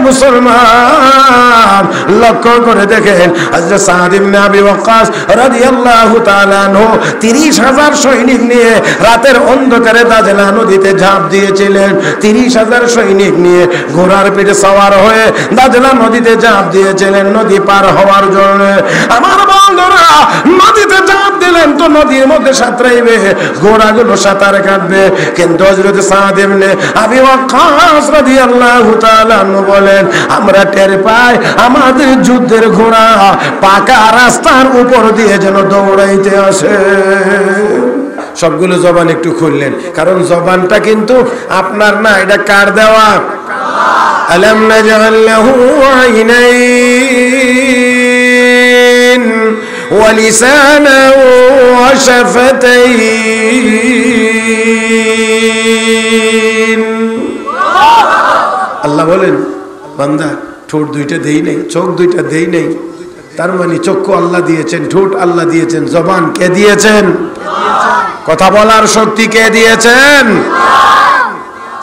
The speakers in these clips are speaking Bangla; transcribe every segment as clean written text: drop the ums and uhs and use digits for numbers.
মুসলমান, লক্ষ্য করে দেখেন হযরত সাদ ইবনে আবি ওয়াক্কাস রাদিয়াল্লাহু তাআলা আনহু ৩০,০০০ সৈনিক নিয়ে রাতের অন্ধকারে দাজলা নদীতে ঝাঁপ দিয়েছিলেন। ৩০,০০০ সৈনিক নিয়ে ঘোড়ার পিঠে সওয়ার হয়ে দাজলা নদীতে ঝাঁপ দিয়েছিলেন নদী পার হওয়ার জন্য। আমার বন্ধুরা, নদীতে ঝাঁপ দিলেন তো নদীর মধ্যে সাঁতরাইবে, ঘোড়াগুলো সাঁতার কাটবে, কিন্তু হযরত সাদ ইবনে আবি ওয়াক্কাস রাদিয়াল্লাহু তাআলা আনহু বলেন, আমরা টের পাই আমাদের যুদ্ধের ঘোড়া পাকা রাস্তার উপর দিয়ে যেন দৌড়াইতে আসে। সবগুলো জবান একটু খুললেন, কারণ জবানটা কিন্তু আপনার না, এটা কার দেওয়া? আলাম নাজআল লাহু আইনাইন ওয়া লিসানান ওয়া শাফাতাইন। আল্লাহ বলেন, বান্দা ঠোঁট দুইটা দেই নাই, চোখ দুইটা দেই নাই, তার মানে চক্ষু আল্লাহ দিয়েছেন, ঠোঁট আল্লাহ দিয়েছেন, জবান কে দিয়েছেন? কথা বলার শক্তি কে দিয়েছেন?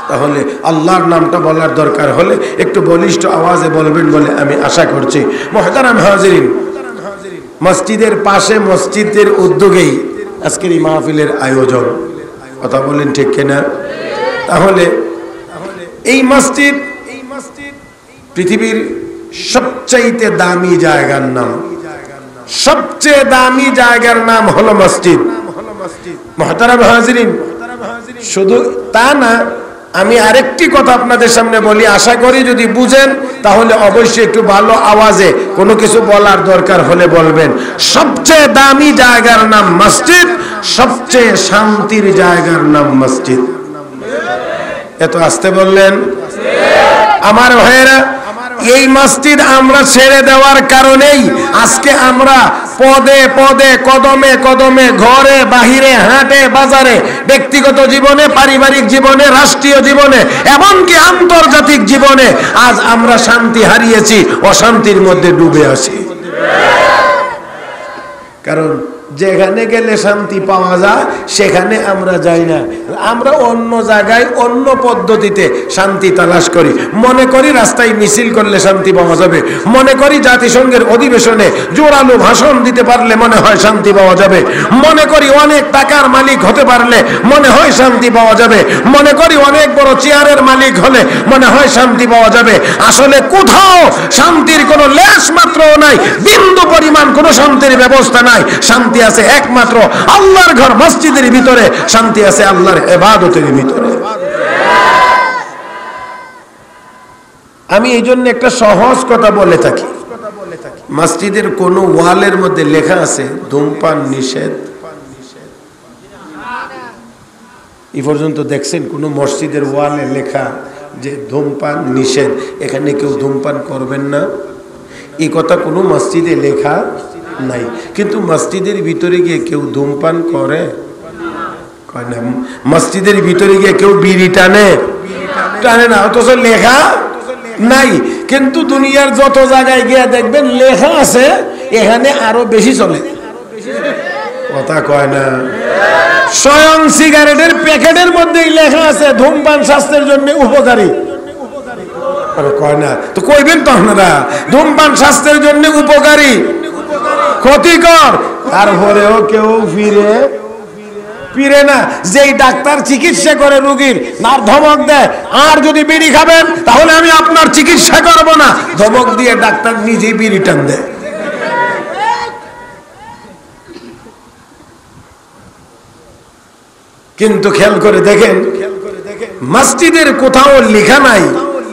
তাহলে আল্লাহর নামটা বলার দরকার হলে একটু বলিষ্ঠ আওয়াজে বলবেন বলে আমি আশা করছি। মুহতারাম হাজিরিন, মসজিদের পাশে মসজিদের উদ্যোগেই আজকের এই মাহফিলের আয়োজন। কথা বলেন ঠিক কিনা? তাহলে এই মসজিদ পৃথিবীর সবচাইতে দামি জায়গার নাম, সবচেয়ে দামি জায়গার নাম হলো মসজিদ। মুহতারাম হাজিরিন, শুধু তা না, আমি আরেকটি কথা আপনাদের সামনে বলি, আশা করি যদি বুঝেন তাহলে অবশ্যই একটু ভালো আওয়াজে কোনো কিছু বলার দরকার হলে বলবেন। সবচেয়ে দামি জায়গার নাম মসজিদ, সবচেয়ে শান্তির জায়গার নাম মসজিদ। এত আসতে বললেন? আমার ভাইয়েরা, এই মসজিদ আমরা ছেড়ে দেওয়ার কারণেই আজকে আমরা পদে পদে, কদমে কদমে, ঘরে বাহিরে, হাটে বাজারে, ব্যক্তিগত জীবনে, পারিবারিক জীবনে, রাষ্ট্রীয় জীবনে, এমনকি আন্তর্জাতিক জীবনে আজ আমরা শান্তি হারিয়েছি, অশান্তির মধ্যে ডুবে আছি। কারণ যেখানে গেলে শান্তি পাওয়া যায় সেখানে আমরা যাই না, আমরা অন্য জায়গায় অন্য পদ্ধতিতে শান্তি তালাশ করি। মনে করি রাস্তায় মিছিল করলে শান্তি পাওয়া যাবে, মনে করি জাতিসংঘের অধিবেশনে জোরালো ভাষণ দিতে পারলে মনে হয় শান্তি পাওয়া যাবে, মনে করি অনেক টাকার মালিক হতে পারলে মনে হয় শান্তি পাওয়া যাবে, মনে করি অনেক বড় চেয়ারের মালিক হলে মনে হয় শান্তি পাওয়া যাবে। আসলে কোথাও শান্তির কোনো লেশ মাত্রও নাই, বিন্দু পরিমাণ কোনো শান্তির ব্যবস্থা নাই। শান্তি আছে একমাত্র আল্লাহর ঘর মসজিদের ভিতরে, শান্তি আছে আল্লাহর ইবাদতের ভিতরে। আমি এই জন্য একটা সহজ কথা বলে থাকি, মসজিদের কোন ওয়ালের মধ্যে লেখা আছে ধূমপান নিষেধ? এই পর্যন্ত দেখছেন কোন মসজিদের ওয়ালে লেখা যে ধূমপান নিষেধ, এখানে কেউ ধূমপান করবেন না? এই কথা কোনো মসজিদে লেখা নাই। কিন্তু মসজিদের ভিতরে গিয়ে কেউ ধূমপান করে? কয় না। মসজিদের ভিতরে গিয়ে কেউ বিড়ি টানে? টানে না, অথচ লেখা নাই। কিন্তু দুনিয়ার যত জায়গায় গিয়ে দেখবেন লেখা আছে, এখানে আরো বেশি চলে। কথা কয় না। স্বয়ং সিগারেটের প্যাকেটের মধ্যেই লেখা আছে ধূমপান স্বাস্থ্যের জন্য উপকারী। কয় না তো কইবেন তো আপনারা, ধূমপান স্বাস্থ্যের জন্য উপকারী, ক্ষতিকর, তারপরেও কেউ ফিরে না। যেই ডাক্তার চিকিৎসা করে রোগীর, আর ধমক দেয়, আর যদি বিড়ি খাবেন তাহলে আমি আপনার চিকিৎসা করব না, ধমক দিয়ে ডাক্তার নিজেই বিড়ি টান দেয়। কিন্তু খেয়াল করে দেখেন, মসজিদের কোথাও লেখা নাই,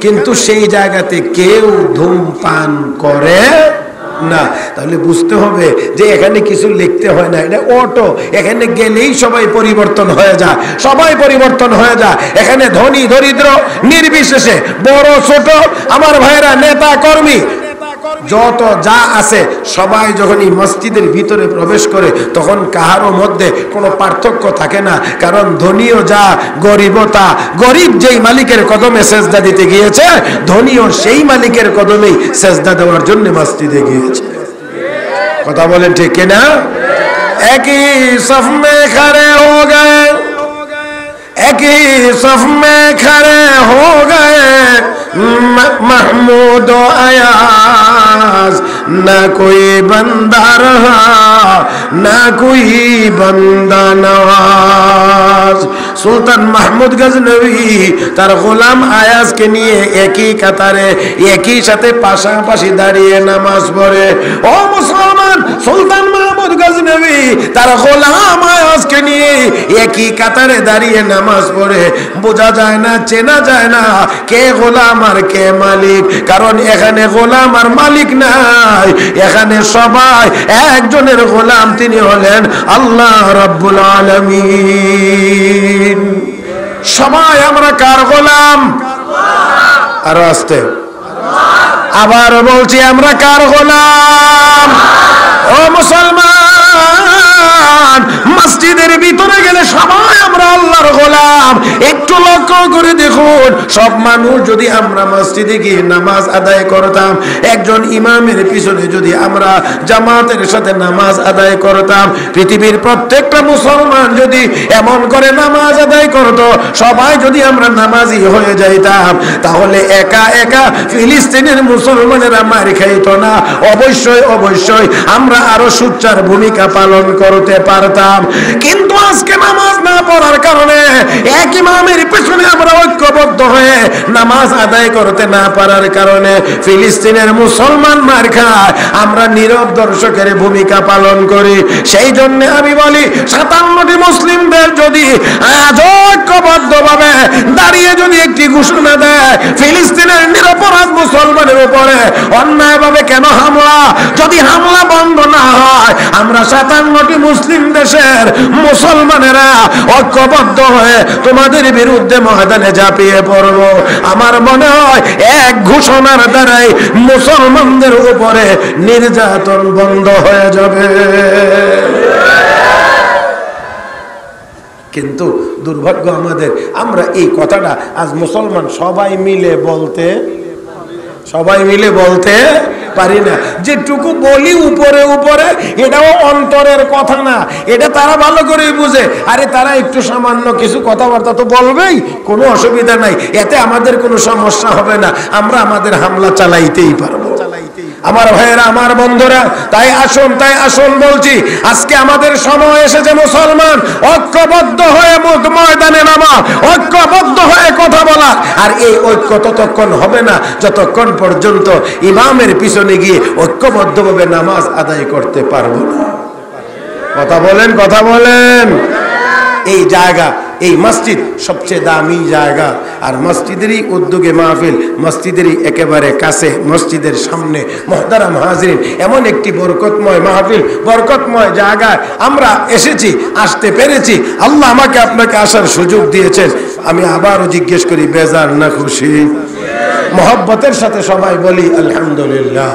কিন্তু সেই জায়গাতে কেউ ধূমপান করে না। তাহলে বুঝতে হবে যে এখানে কিছু লিখতে হয় না, এটা অটো, এখানে গেলেই সবাই পরিবর্তন হয়ে যায়, সবাই পরিবর্তন হয়ে যায়। এখানে ধনী দরিদ্র নির্বিশেষে, বড় ছোট, আমার ভাইরা, নেতা কর্মী, যত যা আছে সবাই যখন এই মসজিদের ভিতরে প্রবেশ করে তখন কাহারও মধ্যে কোনো পার্থক্য থাকে না। কারণ ধনীও যা, গরিবও তা। গরিব যেই মালিকের কদমে সেজদা দিতে গিয়েছে, ধনীও সেই মালিকের কদমেই সেজদা দেওয়ার জন্য মসজিদে গিয়েছে। কথা বলেন ঠিক কিনা? একই সফ মে খড়ে হো গয়ে, एक ही सफ में खड़े हो गए महमूद अयाज, न कोई बंदा रहा न कोई बंदा नवाज। सुल्तान महमूद गजनवी তার গোলাম আয়াজকে নিয়ে একই কাতারে একই সাথে পাশাপাশি দাঁড়িয়ে নামাজ পড়ে। ও মুসলমান, সুলতান মাহমুদ গজনবী তার গোলাম আয়াজকে নিয়ে একই কাতারে দাঁড়িয়ে নামাজ পড়ে। বোঝা যায় না, চেনা যায় না কে গোলাম আর কে মালিক, কারণ এখানে গোলাম আর মালিক নাই, এখানে সবাই একজনের গোলাম, তিনি হলেন আল্লাহ রাব্বুল আলামিন। সবাই আমরা কার গোলাম? আরো আস্তে, আবার বলছি, আমরা কার গোলাম? ও মুসলমান, মসজিদের ভিতরে গেলে সবাই আমরা আল্লাহর গোলাম। একটু লক্ষ্য করে দেখুন, সব মানুষ যদি আমরা মসজিদে গিয়ে নামাজ আদায় করতাম, একজন ইমামের পিছনে যদি আমরা জামাতের সাথে নামাজ আদায় করতাম, পৃথিবীর প্রত্যেকটা মুসলমান যদি এমন করে নামাজ আদায় করত, সবাই যদি আমরা নামাজি হয়ে যাইতাম, তাহলে একা একা ফিলিস্তিনের মুসলমানেরা মার খাইত না। অবশ্যই অবশ্যই আমরা আরো সুচ্চার ভূমিকা পালন করতে পারতাম। কিন্তু আজকে নামাজ না পড়ার কারণে, এক ইমামের পেছনে আমরা ঐক্যবদ্ধ হয়ে নামাজ আদায় করতে না পারার কারণে ফিলিস্তিনের মুসলমান মার খায়, আমরা নীরব দর্শকের ভূমিকা পালন করি। সেই জন্য আমি বলি, 57টি মুসলিমদের যদি আজ ঐক্যবদ্ধভাবে দাঁড়িয়ে যদি একটি ঘোষণা দেয়, ফিলিস্তিনের নিরপরাধ মুসলমানের উপরে অন্যায়ভাবে কেন হামলা, যদি হামলা বন্ধ না হয়, আমরা 57টি মুসলিম দেশের মুসলমানেরা ঐক্যবদ্ধ হয়ে তোমাদের বিরুদ্ধে ময়দানে ঝাঁপিয়ে পড়ব। আমার মনে হয় এক ঘোষণার দ্বারাই মুসলমানদের উপরে নির্যাতন বন্ধ হয়ে যাবে। কিন্তু দুর্ভাগ্য আমাদের, আমরা এই কথাটা আজ মুসলমান সবাই মিলে বলতে পারি না। যেটুকু বলি উপরে উপরে, এটাও অন্তরের কথা না, এটা তারা ভালো করে বুঝে। আরে তারা একটু সামান্য কিছু কথাবার্তা তো বলবেই, কোনো অসুবিধা নাই, এতে আমাদের কোনো সমস্যা হবে না, আমরা আমাদের হামলা চালাইতেই পারবো। আমার ভাইয়েরা, আমার বন্ধুরা, তাই আসুন বলছি, আজকে আমাদের সময় এসেছে মুসলমান ঐক্যবদ্ধ হয়ে ময়দানে নামা, ঐক্যবদ্ধ হয়ে কথা বলা। আর এই ঐক্য ততক্ষণ হবে না যতক্ষণ পর্যন্ত ইমামের পিছনে গিয়ে ঐক্যবদ্ধভাবে নামাজ আদায় করতে পারবো না। কথা বলেন। এই জায়গা, এই মসজিদ সবচেয়ে দামি জায়গা, আর মসজিদেরই উদ্যোগে মাহফিল, মসজিদেরই একেবারে কাছে, মসজিদের সামনে। মুহতারাম হাজিরিন, এমন একটি বরকতময় মাহফিল, বরকতময় জায়গায় আমরা এসেছি, আসতে পেরেছি। আল্লাহ আমাকে আপনাকে আসার সুযোগ দিয়েছেন। আমি আবারও জিজ্ঞেস করি, বেজার না খুশি? মহব্বতের সাথে সবাই বলি আলহামদুলিল্লাহ।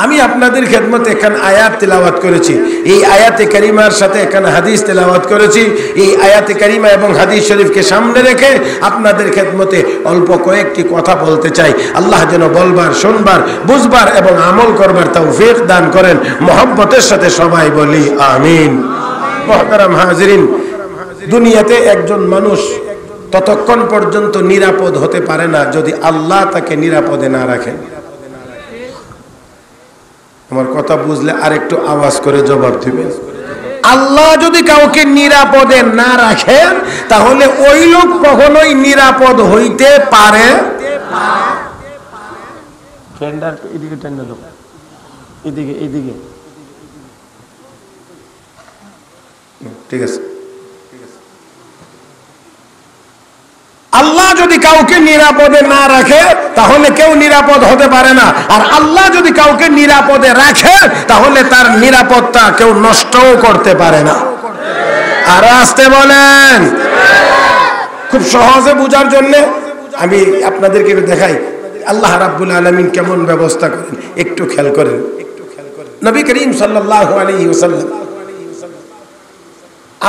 আমি আপনাদের খেদমতে এখানে আয়াত তেলাওয়াত করেছি, এই আয়াতে কারিমার সাথে এখানে হাদিস তেলাওয়াত করেছি। এই আয়াতে কারিমা এবং হাদিস শরীফকে সামনে রেখে আপনাদের খেদমতে অল্প কয়েকটি কথা বলতে চাই। আল্লাহ যেন বলবার, শুনবার, বুঝবার এবং আমল করবার তৌফিক দান করেন। মহব্বতের সাথে সবাই বলি আমিন। মুহতারাম হাজিরিন, দুনিয়াতে একজন মানুষ ততক্ষণ পর্যন্ত নিরাপদ হতে পারে না যদি আল্লাহ তাকে নিরাপদে না রাখেন। আমার কথা বুঝলে আরেকটু আওয়াজ করে জবাব দিবেন। আল্লাহ যদি কাউকে নিরাপদে না রাখেন, তাহলে ওই লোক কখনোই নিরাপদ হইতে পারে। ঠিক আছে। আল্লাহ যদি কাউকে নিরাপদে না রাখে, তাহলে কেউ নিরাপদ হতে পারে না। আর আল্লাহ যদি কাউকে নিরাপদে রাখে, তাহলে তার নিরাপত্তা কেউ নষ্টও করতে পারে না। আর আসতে বলেন। খুব সহজে বোঝার জন্য আমি আপনাদেরকে দেখাই আল্লাহ রাব্বুল আলামিন কেমন ব্যবস্থা করেন, একটু খেয়াল করেন। নবী করিম সাল্লাল্লাহু আলাইহি ওয়াসাল্লাম,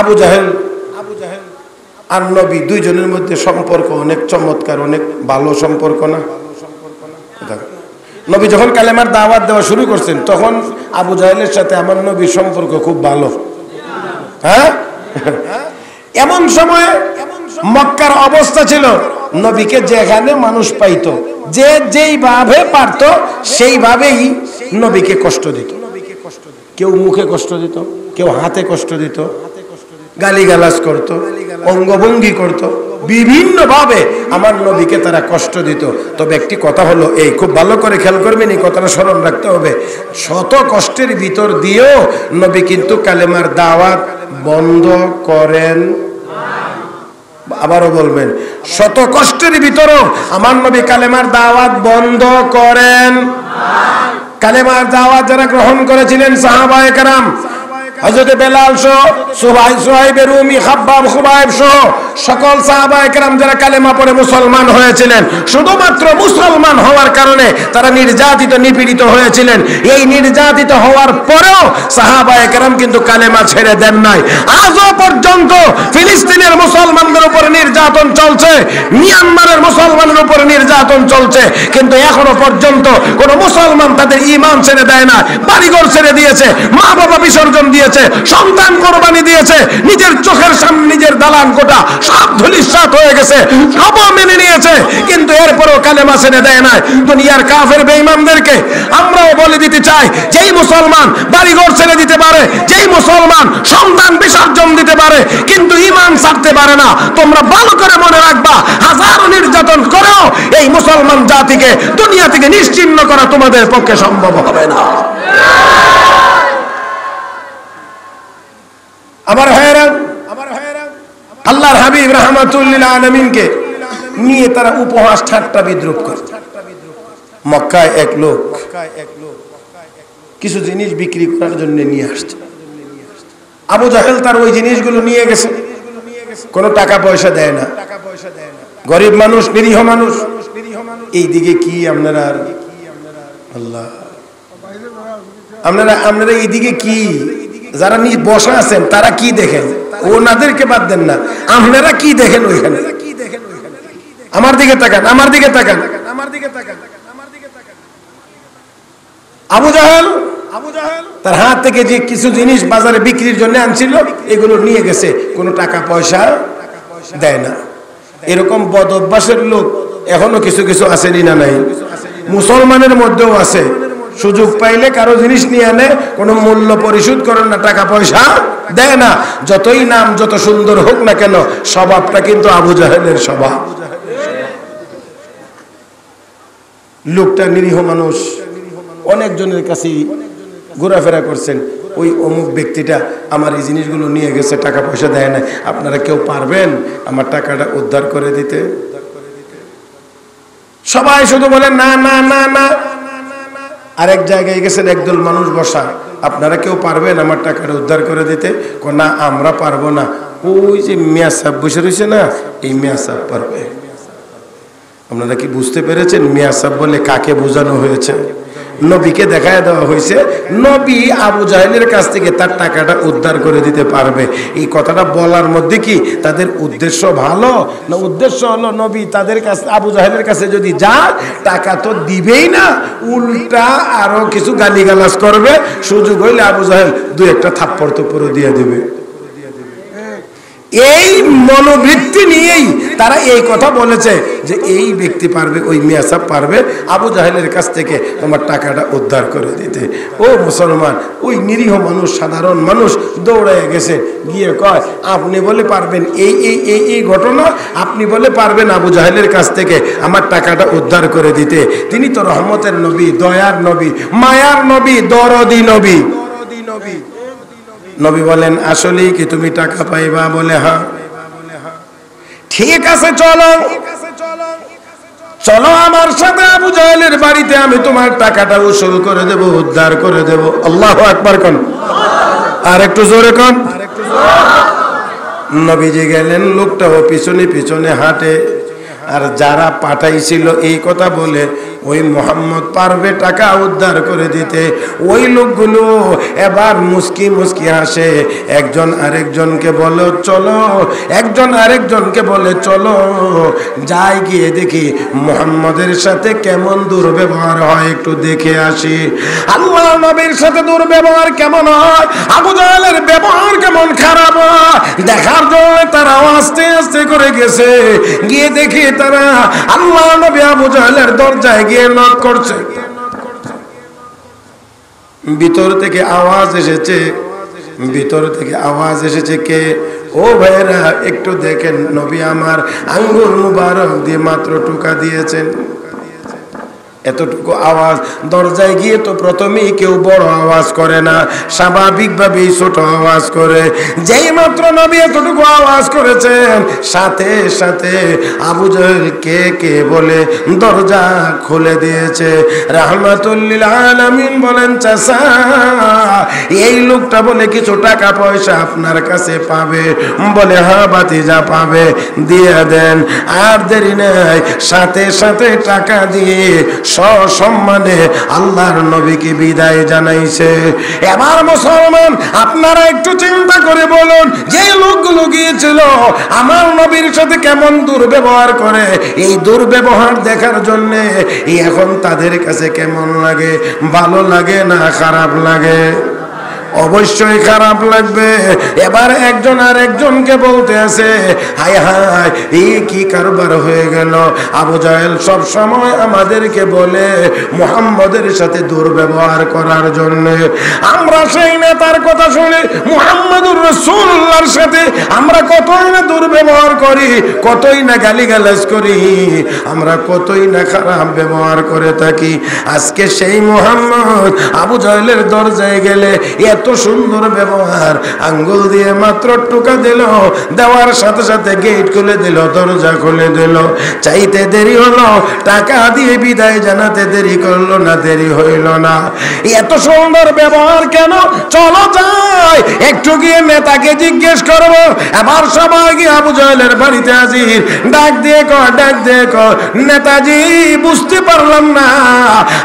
আবু জাহেল আর নবী দুইজনের মধ্যে সম্পর্ক অনেক চমৎকার, অনেক ভালো সম্পর্ক না? নবী যখন কালেমার দাওয়াত দেওয়া শুরু করছেন, তখন আবু জাহেলের সাথে আমার নবীর সম্পর্ক খুব ভালো। হ্যাঁ, এমন সময় মক্কার অবস্থা ছিল, নবীকে যেখানে মানুষ পাইতো, যে যেইভাবে পারত সেইভাবেই নবীকে কষ্ট দিত। কেউ মুখে কষ্ট দিত, কেউ হাতে কষ্ট দিত, গালিগালাজ করত, অঙ্গভঙ্গি করত, বিভিন্ন ভাবে আমার নবীকে তারা কষ্ট দিত। তবে একটি কথা হলো এই, খুব ভালো করে খেয়াল করবেন, এই কথাটা স্মরণ রাখতে হবে, শত কষ্টের ভিতর দিয়েও নবী কিন্তু কালেমার দাওয়াত বন্ধ করেন। আবারও বলবেন, শত কষ্টের ভিতরও আমার নবী কালেমার দাওয়াত বন্ধ করেন। কালেমার দাওয়াত যারা গ্রহণ করেছিলেন সাহাবায়ে কেরাম, হযরত বেলাল সহ, সুহাইব রুমি, খাব্বাব, খুবাইব সহ সকল সাহাবায়ে কেরাম যারা কালেমা পড়ে মুসলমান হয়েছিলেন, শুধুমাত্র মুসলমান হওয়ার কারণে তারা নির্যাতিত, নিপীড়িত হয়েছিলেন। এই নির্যাতিত হওয়ার পরেও সাহাবায়ে কেরাম কিন্তু কালেমা ছেড়ে দেন নাই। আজও পর্যন্ত ফিলিস্তিনের মুসলমানদের উপর নির্যাতন চলছে, মিয়ানমারের মুসলমানের উপর নির্যাতন চলছে, কিন্তু এখনো পর্যন্ত কোন মুসলমান তাদের ঈমান ছেড়ে দেয় না। বাড়িঘর ছেড়ে দিয়েছে, মা বাবা বিসর্জন দিয়েছে, সন্তান কোরবানি দিয়েছে, নিজের চোখের সামনে নিজের দালান কোটা সব ধূলিসাৎ হয়ে গেছে, সব মেনে নিয়েছে, কিন্তু এরপরও কালেমা ছেড়ে দেয় না। দুনিয়ার কাফের বেঈমানদেরকে আমরাও বলে দিতে চাই, যেই মুসলমান বাড়িঘর ছেড়ে দিতে পারে, যেই মুসলমান সন্তান বিসর্জন দিতে পারে, কিন্তু ঈমান ছাড়তে পারে না, তোমরা ভালো করে মনে রাখবা, হাজারো নির্যাতন করেও এই মুসলমান জাতিকে দুনিয়া থেকে নিশ্চিহ্ন করা তোমাদের পক্ষে সম্ভব হবে না। আমার ভাইয়েরা, আল্লাহর হাবিব রাহমাতুল্লিল আলামিনকে নিয়ে তারা উপহাস ঠাট্টা বিদ্রূপ করে। মক্কায় এক লোক কিছু জিনিস বিক্রি করার জন্য নিয়ে আসছে। আবু জাহেল তার ওই জিনিসগুলো নিয়ে গেছে, কোনো টাকা পয়সা দেয় না, গরিব মানুষ, নিরীহ মানুষ। এইদিকে কি আপনারা, আল্লাহ, আপনারা এইদিকে কি, যারা বসা আছেন তারা কি দেখেন, ওনাদেরকে বাদ দেন না, আপনারা কি দেখেন ওইখানে? আমার দিকে তাকান, আমার দিকে তাকান, আমার দিকে তাকান। আবু জাহেল তার হাত থেকে যে কিছু জিনিস বাজারে বিক্রির জন্য আনছিল, এগুলো নিয়ে গেছে, কোনো টাকা পয়সা দেয় না। এরকম বদ অভ্যাসের লোক এখনো কিছু কিছু আসেনি না নাই? মুসলমানের মধ্যেও আছে, সুযোগ পাইলে কারো জিনিস নিয়ে আনে, কোনো মূল্য পরিশোধ করেন না, টাকা পয়সা দেয় না। যতই নাম যত সুন্দর হোক না কেন, স্বভাবটা কিন্তু আবু জাহেলের স্বভাব। লোকটা নিরীহ মানুষ, অনেকজনের কাছে ঘোরাফেরা করছেন, ওই অমুক ব্যক্তিটা আমার এই জিনিসগুলো নিয়ে গেছে, টাকা পয়সা দেয় না, আপনারা কেউ পারবেন আমার টাকাটা উদ্ধার করে দিতে? সবাই শুধু বলেন না না না না। আরেক জায়গায় গেছেন, একদল মানুষ বসা, আপনারা কেউ পারবেন আমার টাকাটা উদ্ধার করে দিতে? না, আমরা পারবো না। ওই যে মিয়া সাহেব বসে রয়েছে না, এই মিয়া সাহেব পারবে। আপনারা কি বুঝতে পেরেছেন মিয়া সাহেব বলে কাকে বোঝানো হয়েছে? নবীকে দেখায় দেওয়া হয়েছে, নবী আবু জাহেলের কাছ থেকে তার টাকাটা উদ্ধার করে দিতে পারবে। এই কথাটা বলার মধ্যে কি তাদের উদ্দেশ্য ভালো, না উদ্দেশ্য হলো নবী তাদের কাছে, আবু জাহেলের কাছে যদি যায় টাকা তো দিবেই না, উল্টা আরো কিছু গালিগালাজ করবে, সুযোগ হইলে আবু জাহেল দু একটা থাপ্পড় তো পুরো দিয়ে দেবে। এই মনোবৃত্তি নিয়েই তারা এই কথা বলেছে যে এই ব্যক্তি পারবে, ওই মিয়া সাহেব পারবে আবু জাহেলের কাছ থেকে তোমার টাকাটা উদ্ধার করে দিতে। ও মুসলমান, ওই নিরীহ মানুষ, সাধারণ মানুষ দৌড়ায় গেছে, গিয়ে কয় আপনি বলে পারবেন এই এই এই এই ঘটনা, আপনি বলে পারবেন আবু জাহেলের কাছ থেকে আমার টাকাটা উদ্ধার করে দিতে? তিনি তো রহমতের নবী, দয়ার নবী, মায়ার নবী, দরদি নবী। নবী বলেন আসলেই কি তুমি টাকা পাইবা? বলে হ্যাঁ। ঠিক আছে, চলো চলো আমার সাথে আবু জাহেলের বাড়িতে, আমি তোমার টাকাটা উসুল করে দেব, উদ্ধার করে দেব। আল্লাহু আকবার কোন, আর একটু জোরে কোন। নবীজি গেলেন, লোকটাও পিছনে পিছনে হাঁটে। আর যারা পাঠাইছিল এই কথা বলে ওই মোহাম্মদ পারবে টাকা উদ্ধার করে দিতে, ওই লোকগুলো এবার মুস্কি মুস্কি হাসে। একজন আরেকজনকে বলে চলো, একজন আরেকজনকে বলে চলো যাই গিয়ে দেখি মোহাম্মদের সাথে কেমন দুর্ব্যবহার হয়, একটু দেখে আসি। আল্লাহ নবীর সাথে দুর্ব্যবহার কেমন হয়, আবু জাহেলের ব্যবহার কেমন খারাপ হয় দেখার জন্য তারা আস্তে আস্তে করে গেছে। গিয়ে দেখি তারা আল্লাহ নবী আবু জাহেলের দরজায় গিয়ে নক করছে। ভিতর থেকে আওয়াজ এসেছে, ভিতর থেকে আওয়াজ এসেছে কে? ও ভাইরা একটু দেখেন, নবী আমার আঙ্গুল মুবারক দিয়ে মাত্র টোকা দিয়েছেন। এতটুকু আওয়াজ, দরজায় গিয়ে তো প্রথমেই কেউ বড় আওয়াজ করে না, স্বাভাবিকভাবেই ছোট আওয়াজ করে। যেই মাত্র নবী এতটুকু আওয়াজ করেছেন, সাথে সাথে আবু জাহেল কে কে বলে দরজা খুলে দিয়েছে। রাহমাতুল লিল আলামিন বলেন, চাচা এই লোকটা বলে কিছু টাকা পয়সা আপনার কাছে পাবে। বলে হ্যাঁ ভাতিজা পাবে, দিয়ে দেন। আর দেরি নাই, সাথে সাথে টাকা দিয়ে সসম্মানে আল্লাহর নবীকে বিদায় জানাইছে। এবার মুসলমান আপনারা একটু চিন্তা করে বলুন, যে লোকগুলো গিয়েছিল আমার নবীর সাথে কেমন দুর্ব্যবহার করে, এই দুর্ব্যবহার দেখার জন্য এখন তাদের কাছে কেমন লাগে? ভালো লাগে না খারাপ লাগে? অবশ্যই খারাপ লাগবে। এবার একজন আর একজনকে বলতে আছে, হায় হায় এই কি কারবার হয়ে গেল। আবু জাহেল সব সময় আমাদেরকে বলে মুহাম্মদের সাথে দুর্ব্যবহার করার জন্য, আমরা সেই নেতার কথা শুনে মুহাম্মদুর রাসূলুল্লাহর সাথে আমরা কতই না দুর্ব্যবহার করি, কতই না গালিগালাজ করি, আমরা কতই না খারাপ ব্যবহার করে থাকি। আজকে সেই মুহাম্মদ আবু জাহেলের দরজায় গেলে এত সুন্দর ব্যবহার, আঙ্গুল দিয়ে মাত্র টোকা দিল, দেওয়ার সাথে সাথে গেট খুলে দিল, দরজা খুলে দিল। চাইতে দেরি হলো, টাকা দিয়ে বিদায় জানাতে দেরি করলো না, দেরি হইল না। এত সুন্দর ব্যবহার কেন? চলো যাই একটু গিয়ে নেতাকে জিজ্ঞেস করবো। এবার সবাই গিয়ে আবু জাহেলের বাড়িতে হাজির। ডাক দিয়ে কর, ডাক দিয়ে কর, নেতাজি বুঝতে পারলাম না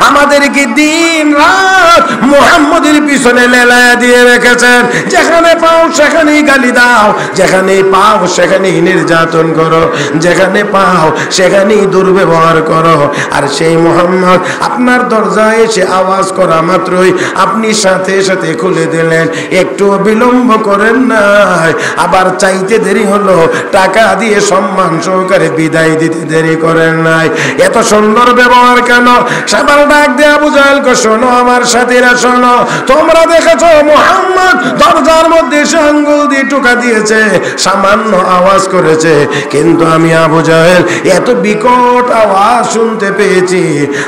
আমাদের কি দিন রাত মুহাম্মদের পিছনে লেলায় দিয়ে রেখেছেন। যেখানে পাও সেখানেই গালি দাও, যেখানে পাও সেখানেই নির্যাতন করো, যেখানে পাও সেখানেই দুর্ব্যবহার করো। আর সেই মুহাম্মদ আপনার দরজায় এসে আওয়াজ করা মাত্রই আপনি সাথে সাথে খুলে দিলেন, একটু বিলম্ব করেন নাই। আবার চাইতে দেরি হলো, টাকা দিয়ে সম্মান সহকারে বিদায় দিতে দেরি করেন নাই। এত সুন্দর ব্যবহার কেন? সবার ডাক দিয়ে আবু জাহেলকে, শোনো আমার সাথীরা শোনো, তোমরা দেখেছো মুহাম্মদ দরজার মধ্যে এসে আঙ্গুল দিয়ে টোকা দিয়েছে, সামান্য আওয়াজ করেছে, কিন্তু আমি আবু জাহেল এত বিকট আওয়াজ শুনতে পেয়েছি,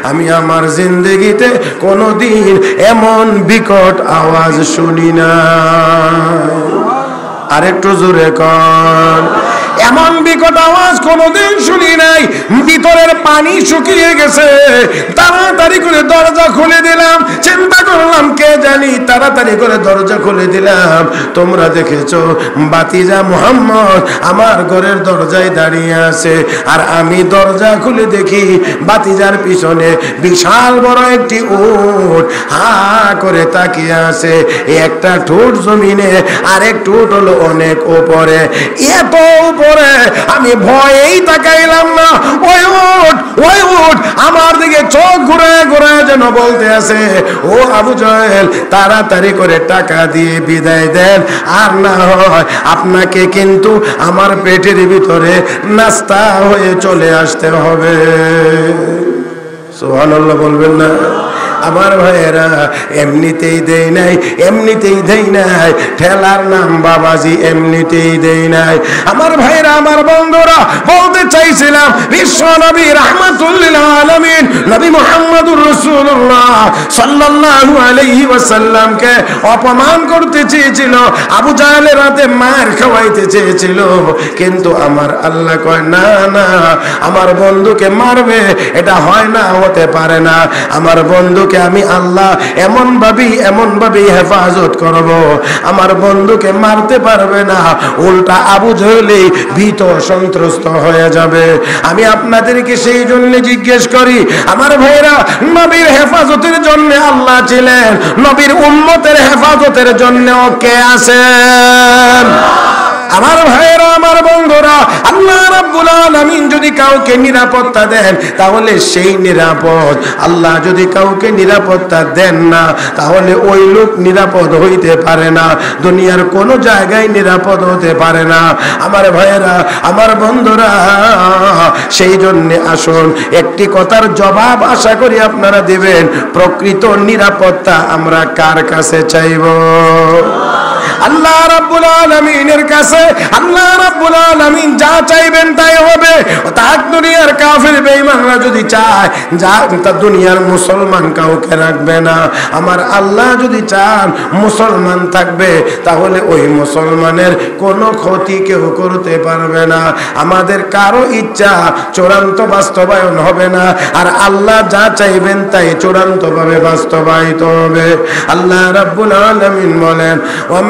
আমি আমার জিন্দেগিতে কোনোদিন এমন বিকট আওয়াজ শুনি না। আরেকটু জোরে কর, এমন বিকট আওয়াজ কোনোদিন শুনি নাই। ভিতরের পানি শুকিয়ে গেছে, তাড়াতাড়ি করে দরজা খুলে দিলাম। চিন্তা করলাম কে জানি, তাড়াতাড়ি করে দরজা খুলে দিলাম। তোমরা দেখেছো ভাতিজা মুহাম্মদ আমার ঘরের দরজায় দাঁড়িয়ে আছে, আর আমি দরজা খুলে দেখি ভাতিজার পিছনে বিশাল বড় একটি উট হা করে তাকিয়ে আছে। একটা ঠোঁট জমিনে, আরেক ঠোঁট হলো অনেক উপরে। এত উপরে আমি ভয়েই তাকাইলাম না। ওই উট আমার দিকে চোখ ঘুরে ঘুরে যেন বলতে আছে, ও আবু জাহেল তাড়াতাড়ি করে টাকা দিয়ে বিদায় দেন, আর না হয় আপনাকে কিন্তু আমার পেটের ভিতরে নাস্তা হয়ে চলে আসতে হবে। সুবহানাল্লাহ বলবেন না? আমার ভাইয়েরা এমনিতেই দেই নাই, এমনিতেই দেই নাই, ঠেলার নাম বাবাজি এমনিতেই দেই নাই। আমার ভাইয়েরা, আমার বন্ধুরা, বলতে চাইছিলাম বিশ্ব নবী রাহমাতুল লিল আলামিন নবী মুহাম্মদুর রাসূলুল্লাহ সাল্লাল্লাহু আলাইহি ওয়াসাল্লামকে অপমান করতে চেয়েছিল, আবু জাহেলের হাতে মার খাওয়াইতে চেয়েছিল, কিন্তু আমার আল্লাহ কয় না না, আমার বন্ধুকে মারবে এটা হয় না, হতে পারে না। আমার বন্ধু বন্ধুকে আমি আল্লাহ এমন ভাবে হেফাজত করব, আমার বন্ধুকে মারতে পারবে না, উল্টা আবু জহলে ভীত সন্ত্রস্ত হয়ে যাবে। আমি আপনাদেরকে সেই জন্য জিজ্ঞেস করি, আমার ভাইরা, নবীর হেফাজতের জন্য আল্লাহ ছিলেন, নবীর উম্মতের হেফাজতের জন্য কে আছেন? আমার ভাইরা, আমার বন্ধুরা, আল্লাহ রাব্বুল আলামিন যদি কাউকে নিরাপত্তা দেন তাহলে সেই নিরাপদ, আল্লাহ যদি কাউকে নিরাপত্তা দেন না তাহলে ওই লোক নিরাপদ হইতে পারে না, দুনিয়ার কোনো জায়গায় নিরাপদ হতে পারে না। আমার ভাইরা, আমার বন্ধুরা, সেই জন্য আসুন একটি কথার জবাব আশা করি আপনারা দিবেন, প্রকৃত নিরাপত্তা আমরা কার কাছে চাইব? আল্লাহ রাব্বুল আলামিনের কাছে। আল্লাহ রাব্বুল আলামিন যা চাইবেন তাই হবে। তাক দুনিয়ার কাফির বেঈমানরা যদি চায়, যা তা দুনিয়ার মুসলমান কাউকে রাখবে না। আমার আল্লাহ যদি চান মুসলমান থাকবে তাহলে ওই মুসলমানের কোনো ক্ষতি কেউ করতে পারবে না। আমাদের কারো ইচ্ছা চূড়ান্ত বাস্তবায়ন হবে না, আর আল্লাহ যা চাইবেন তাই চূড়ান্তভাবে বাস্তবায়িত হবে। আল্লাহ রাব্বুল আলামিন বলেন, ওয়া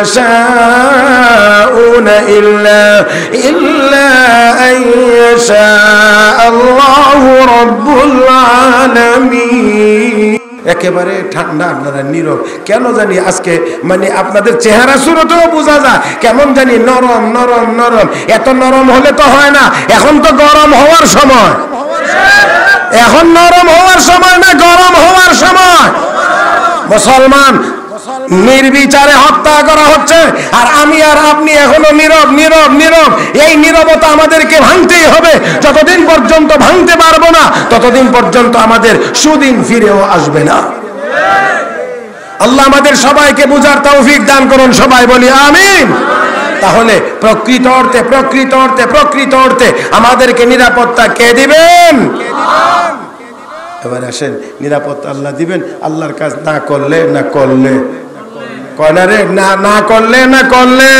تشاءون إلا أن يشاء الله رب العالمين। একেবারে ঠান্ডা, আপনারা নীরব কেন জানি আজকে, মানে আপনাদের চেহারা সুরতেও বোঝা যায় কেমন জানি নরম নরম নরম। এত নরম হলে তো হয় না, এখন তো গরম হওয়ার সময়। এখন নরম হওয়ার সময় না, গরম হওয়ার সময়। মুসলমান নির্বিচারে হত্যা করা হচ্ছে, আর আমি আর আপনি এখনো নীরব নীরব নীরব। এই নীরবতা আমাদেরকে ভাঙতেই হবে। যতদিন পর্যন্ত ভাঙতে পারবো না ততদিন পর্যন্ত আমাদের সুদিন ফিরেও আসবে না। আল্লাহ আমাদের সবাইকে বুঝার তৌফিক দান করুন, সবাই বলি আমিন। তাহলে প্রকৃত অর্থে আমাদেরকে নিরাপত্তা কে দিবেন? এবার আসেন, নিরাপত্তা আল্লাহ দিবেন। আল্লাহর কাজ না করলে কয়নারে না করলে।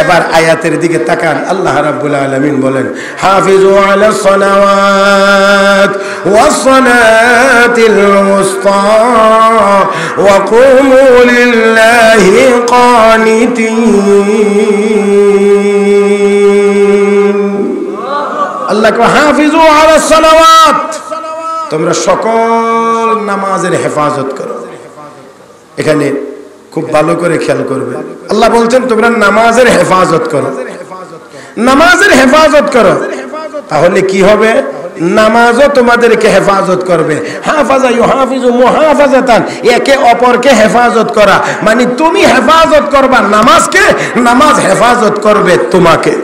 এবার আয়াতের দিকে তাকান। আল্লাহ রাব্বুল আলামিন বলেন, হাফিজু আলাস সালাওয়াত ওয়াস সালাতিল মুসতা ওয়া কুমু লিল্লাহি কানিতিন। আল্লাহ কো হাফিজু আলাস সালাওয়াত, তোমরা সকল নামাজের হেফাজত করো। এখানে খুব ভালো করে খেয়াল করবে, আল্লাহ বলছেন তোমরা নামাজের হেফাজত করো, নামাজের হেফাজত করো। তাহলে কি হবে? নামাজও তোমাদেরকে হেফাজত করবে। হাফাজা ইউহাফিজু মুহাফাজাতান, একে অপরকে হেফাজত করা, মানে তুমি হেফাজত করবা নামাজকে, নামাজ হেফাজত করবে তোমাকে।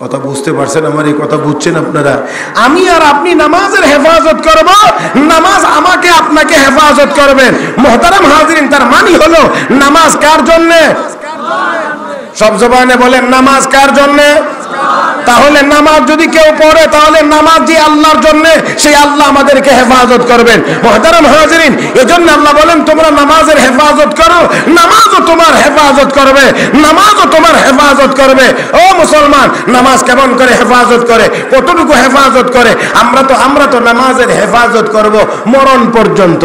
কথা বুঝতে পারছেন? আমার এই কথা বুঝছেন আপনারা? আমি আর আপনি নামাজের হেফাজত করব, নামাজ আমাকে আপনাকে হেফাজত করবেন। মুহতারাম হাজিরিন, তার মানে হলো নামাজ কার জন্য? সব জবানে বলেন, নামাজ কার জন্য? তাহলে নামাজ যদি কেউ পড়ে তাহলে নামাজ যে আল্লাহর জন্য, সেই আল্লাহ আমাদেরকে হেফাজত করবেন। মুহতারাম হাজিরিন, এজন্য আল্লাহ বলেন তোমরা নামাজের হেফাজত করো, নামাজও তোমার হেফাজত করবে, নামাজও তোমার হেফাজত করবে। ও মুসলমান, নামাজ কেমন করে হেফাজত করে? কতটুকু হেফাজত করে? আমরা তো নামাজের হেফাজত করব মরণ পর্যন্ত।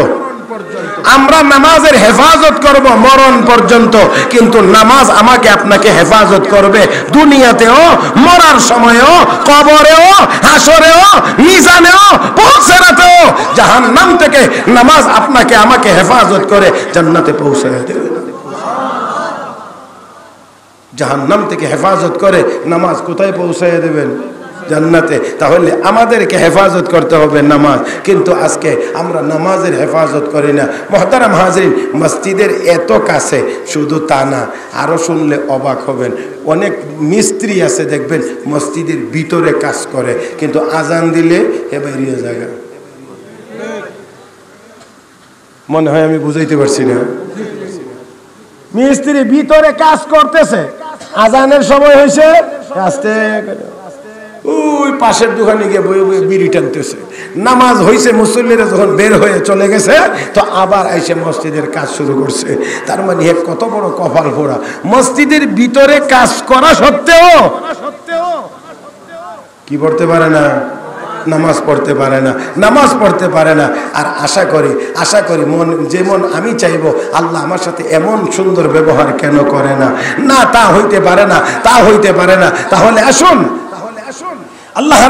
আমরা নামাজের হেফাজত করব মরণ পর্যন্ত, কিন্তু নামাজ আমাকে আপনাকে হেফাজত করবে দুনিয়াতেও, মরার সময়ও, কবরেও, হাসরেও, মিজানেও, পৌঁছাতেও। জাহান্নাম থেকে নামাজ আপনাকে আমাকে হেফাজত করে জান্নাতে পৌঁছায় দেবে। জাহান্নাম থেকে হেফাজত করে নামাজ কোথায় পৌঁছায় দেবেন? জান্নাতে। তাহলে আমাদেরকে হেফাজত করতে হবে নামাজ, কিন্তু আজকে আমরা নামাজের হেফাজত করি না। মুহতারাম হাজিরিন, মসজিদের এত কাছে, শুধু তা না, আরো শুনলে অবাক হবেন, অনেক মিস্ত্রি আছে দেখবেন মসজিদের ভিতরে কাজ করে, কিন্তু আজান দিলে এ বাইরে জায়গা। মনে হয় আমি বুঝাইতে পারছি না। মিস্ত্রি ভিতরে কাজ করতেছে, আজানের সময় হয়েছে, আস্তে ওই পাশের দোকানে গিয়ে বয়ে বয়ে বিড়ি টানতেছে। নামাজ হয়েছে, মুসল্লিরা যখন বের হয়ে চলে গেছে তো আবার আইসে মসজিদের কাজ শুরু করছে। তার মানে কত বড় কপাল পোড়া, মসজিদের ভিতরে কাজ করা সত্ত্বেও কি পড়তে পারে না? নামাজ পড়তে পারে না, নামাজ পড়তে পারে না। আর আশা করি মন যেমন আমি চাইবো আল্লাহ আমার সাথে এমন সুন্দর ব্যবহার কেন করে না? না, তা হইতে পারে না, তা হইতে পারে না। তাহলে আসুন আল্লাহ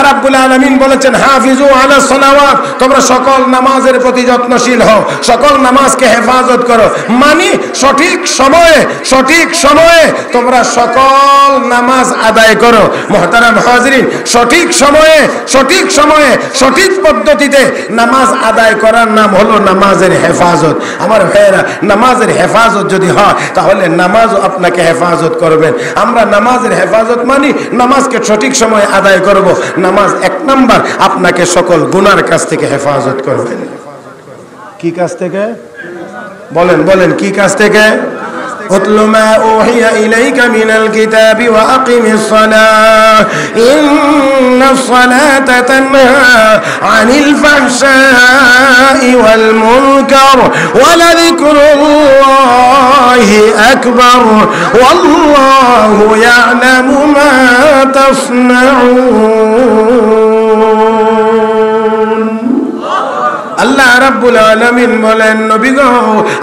রাব্বুল আলামিন বলেছেন হাফিজু আলাস সালাওয়াত, তোমরা সকল নামাজের প্রতি যত্নশীল হও, সকল নামাজকে হেফাজত করো। মানে সঠিক সময়ে তোমরা সকল নামাজ আদায় করো। মুহতারাম হাজিরিন, সঠিক সময়ে সঠিক পদ্ধতিতে নামাজ আদায় করার নাম হলো নামাজের হেফাজত। আমার ভাইয়েরা, নামাজের হেফাজত যদি হয় তাহলে নামাজও আপনাকে হেফাজত করবেন। আমরা নামাজের হেফাজত মানি নামাজকে সঠিক সময় আদায় করব। নামাজ এক নাম্বার আপনাকে সকল গুনার কাছ থেকে হেফাজত করবে। কি কাজ থেকে? বলেন কি কাজ থেকে? উতলু মা উহিয়া ইলাইকা মিনাল কিতাবি ওয়া আকিমিস সালাহ ইন্নাস সালাতা তানহা আনিল ফাহশাই ওয়াল মুনকার ওয়া লাযিকরুল্লাহি আকবার ওয়াল্লাহু ইয়ালামু মা তাসনাউন। আল্লাহ রাব্বুল আলামিন বলেন, নবী গো,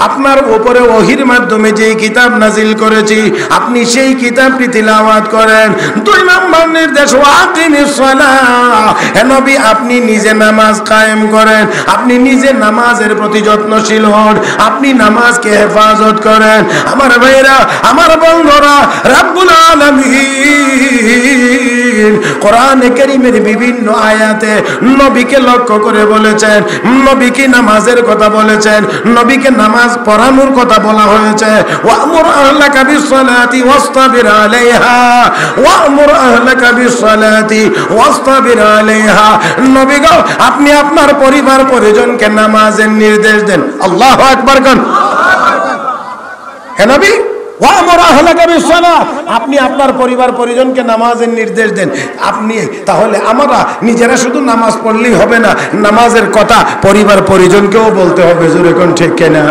আপনার উপরে ওহীর মাধ্যমে যেই কিতাব নাজিল করেছি আপনি সেই কিতাবটি তিলাওয়াত করেন। 2 নম্বর নির্দেশ ওয়াকিমিস সালাহ, হে নবী আপনি নিজে নামাজ কায়েম করেন, আপনি নিজে নামাজের প্রতি যত্নশীল হন, আপনি নামাজকে হেফাজত করেন। আমার ভাইরা, আমার বন্ধুরা, রাব্বুল আলামিন কোরআনে কারীমের বিভিন্ন আয়াতে নবীকে লক্ষ্য করে বলেছেন, নবীকে নামাজের কথা বলেছেন, নবীকে নামাজ পড়ানোর কথা বলা হয়েছে। ওয়া'মুর আহলাকা বিস-সালাতি ওয়াসতাবির আলাইহা, ওয়া'মুর আহলাকা বিস-সালাতি ওয়াসতাবির আলাইহা। নবী গো, আপনি আপনার পরিবার পরিজনকে নামাজের নির্দেশ দেন। আল্লাহু আকবার কোন। হে নবী, ওয়া'মুর আহলাকা বিস-সালাহ, আপনি আপনার পরিবার পরিজনকে নামাজের নির্দেশ দেন। আপনি তাহলে আমরা নিজেরা শুধু নামাজ পড়লেই হবে না, নামাজের কথা পরিবার পরিজনকেও বলতে হবে। জোরে কোন ঠিক কিনা?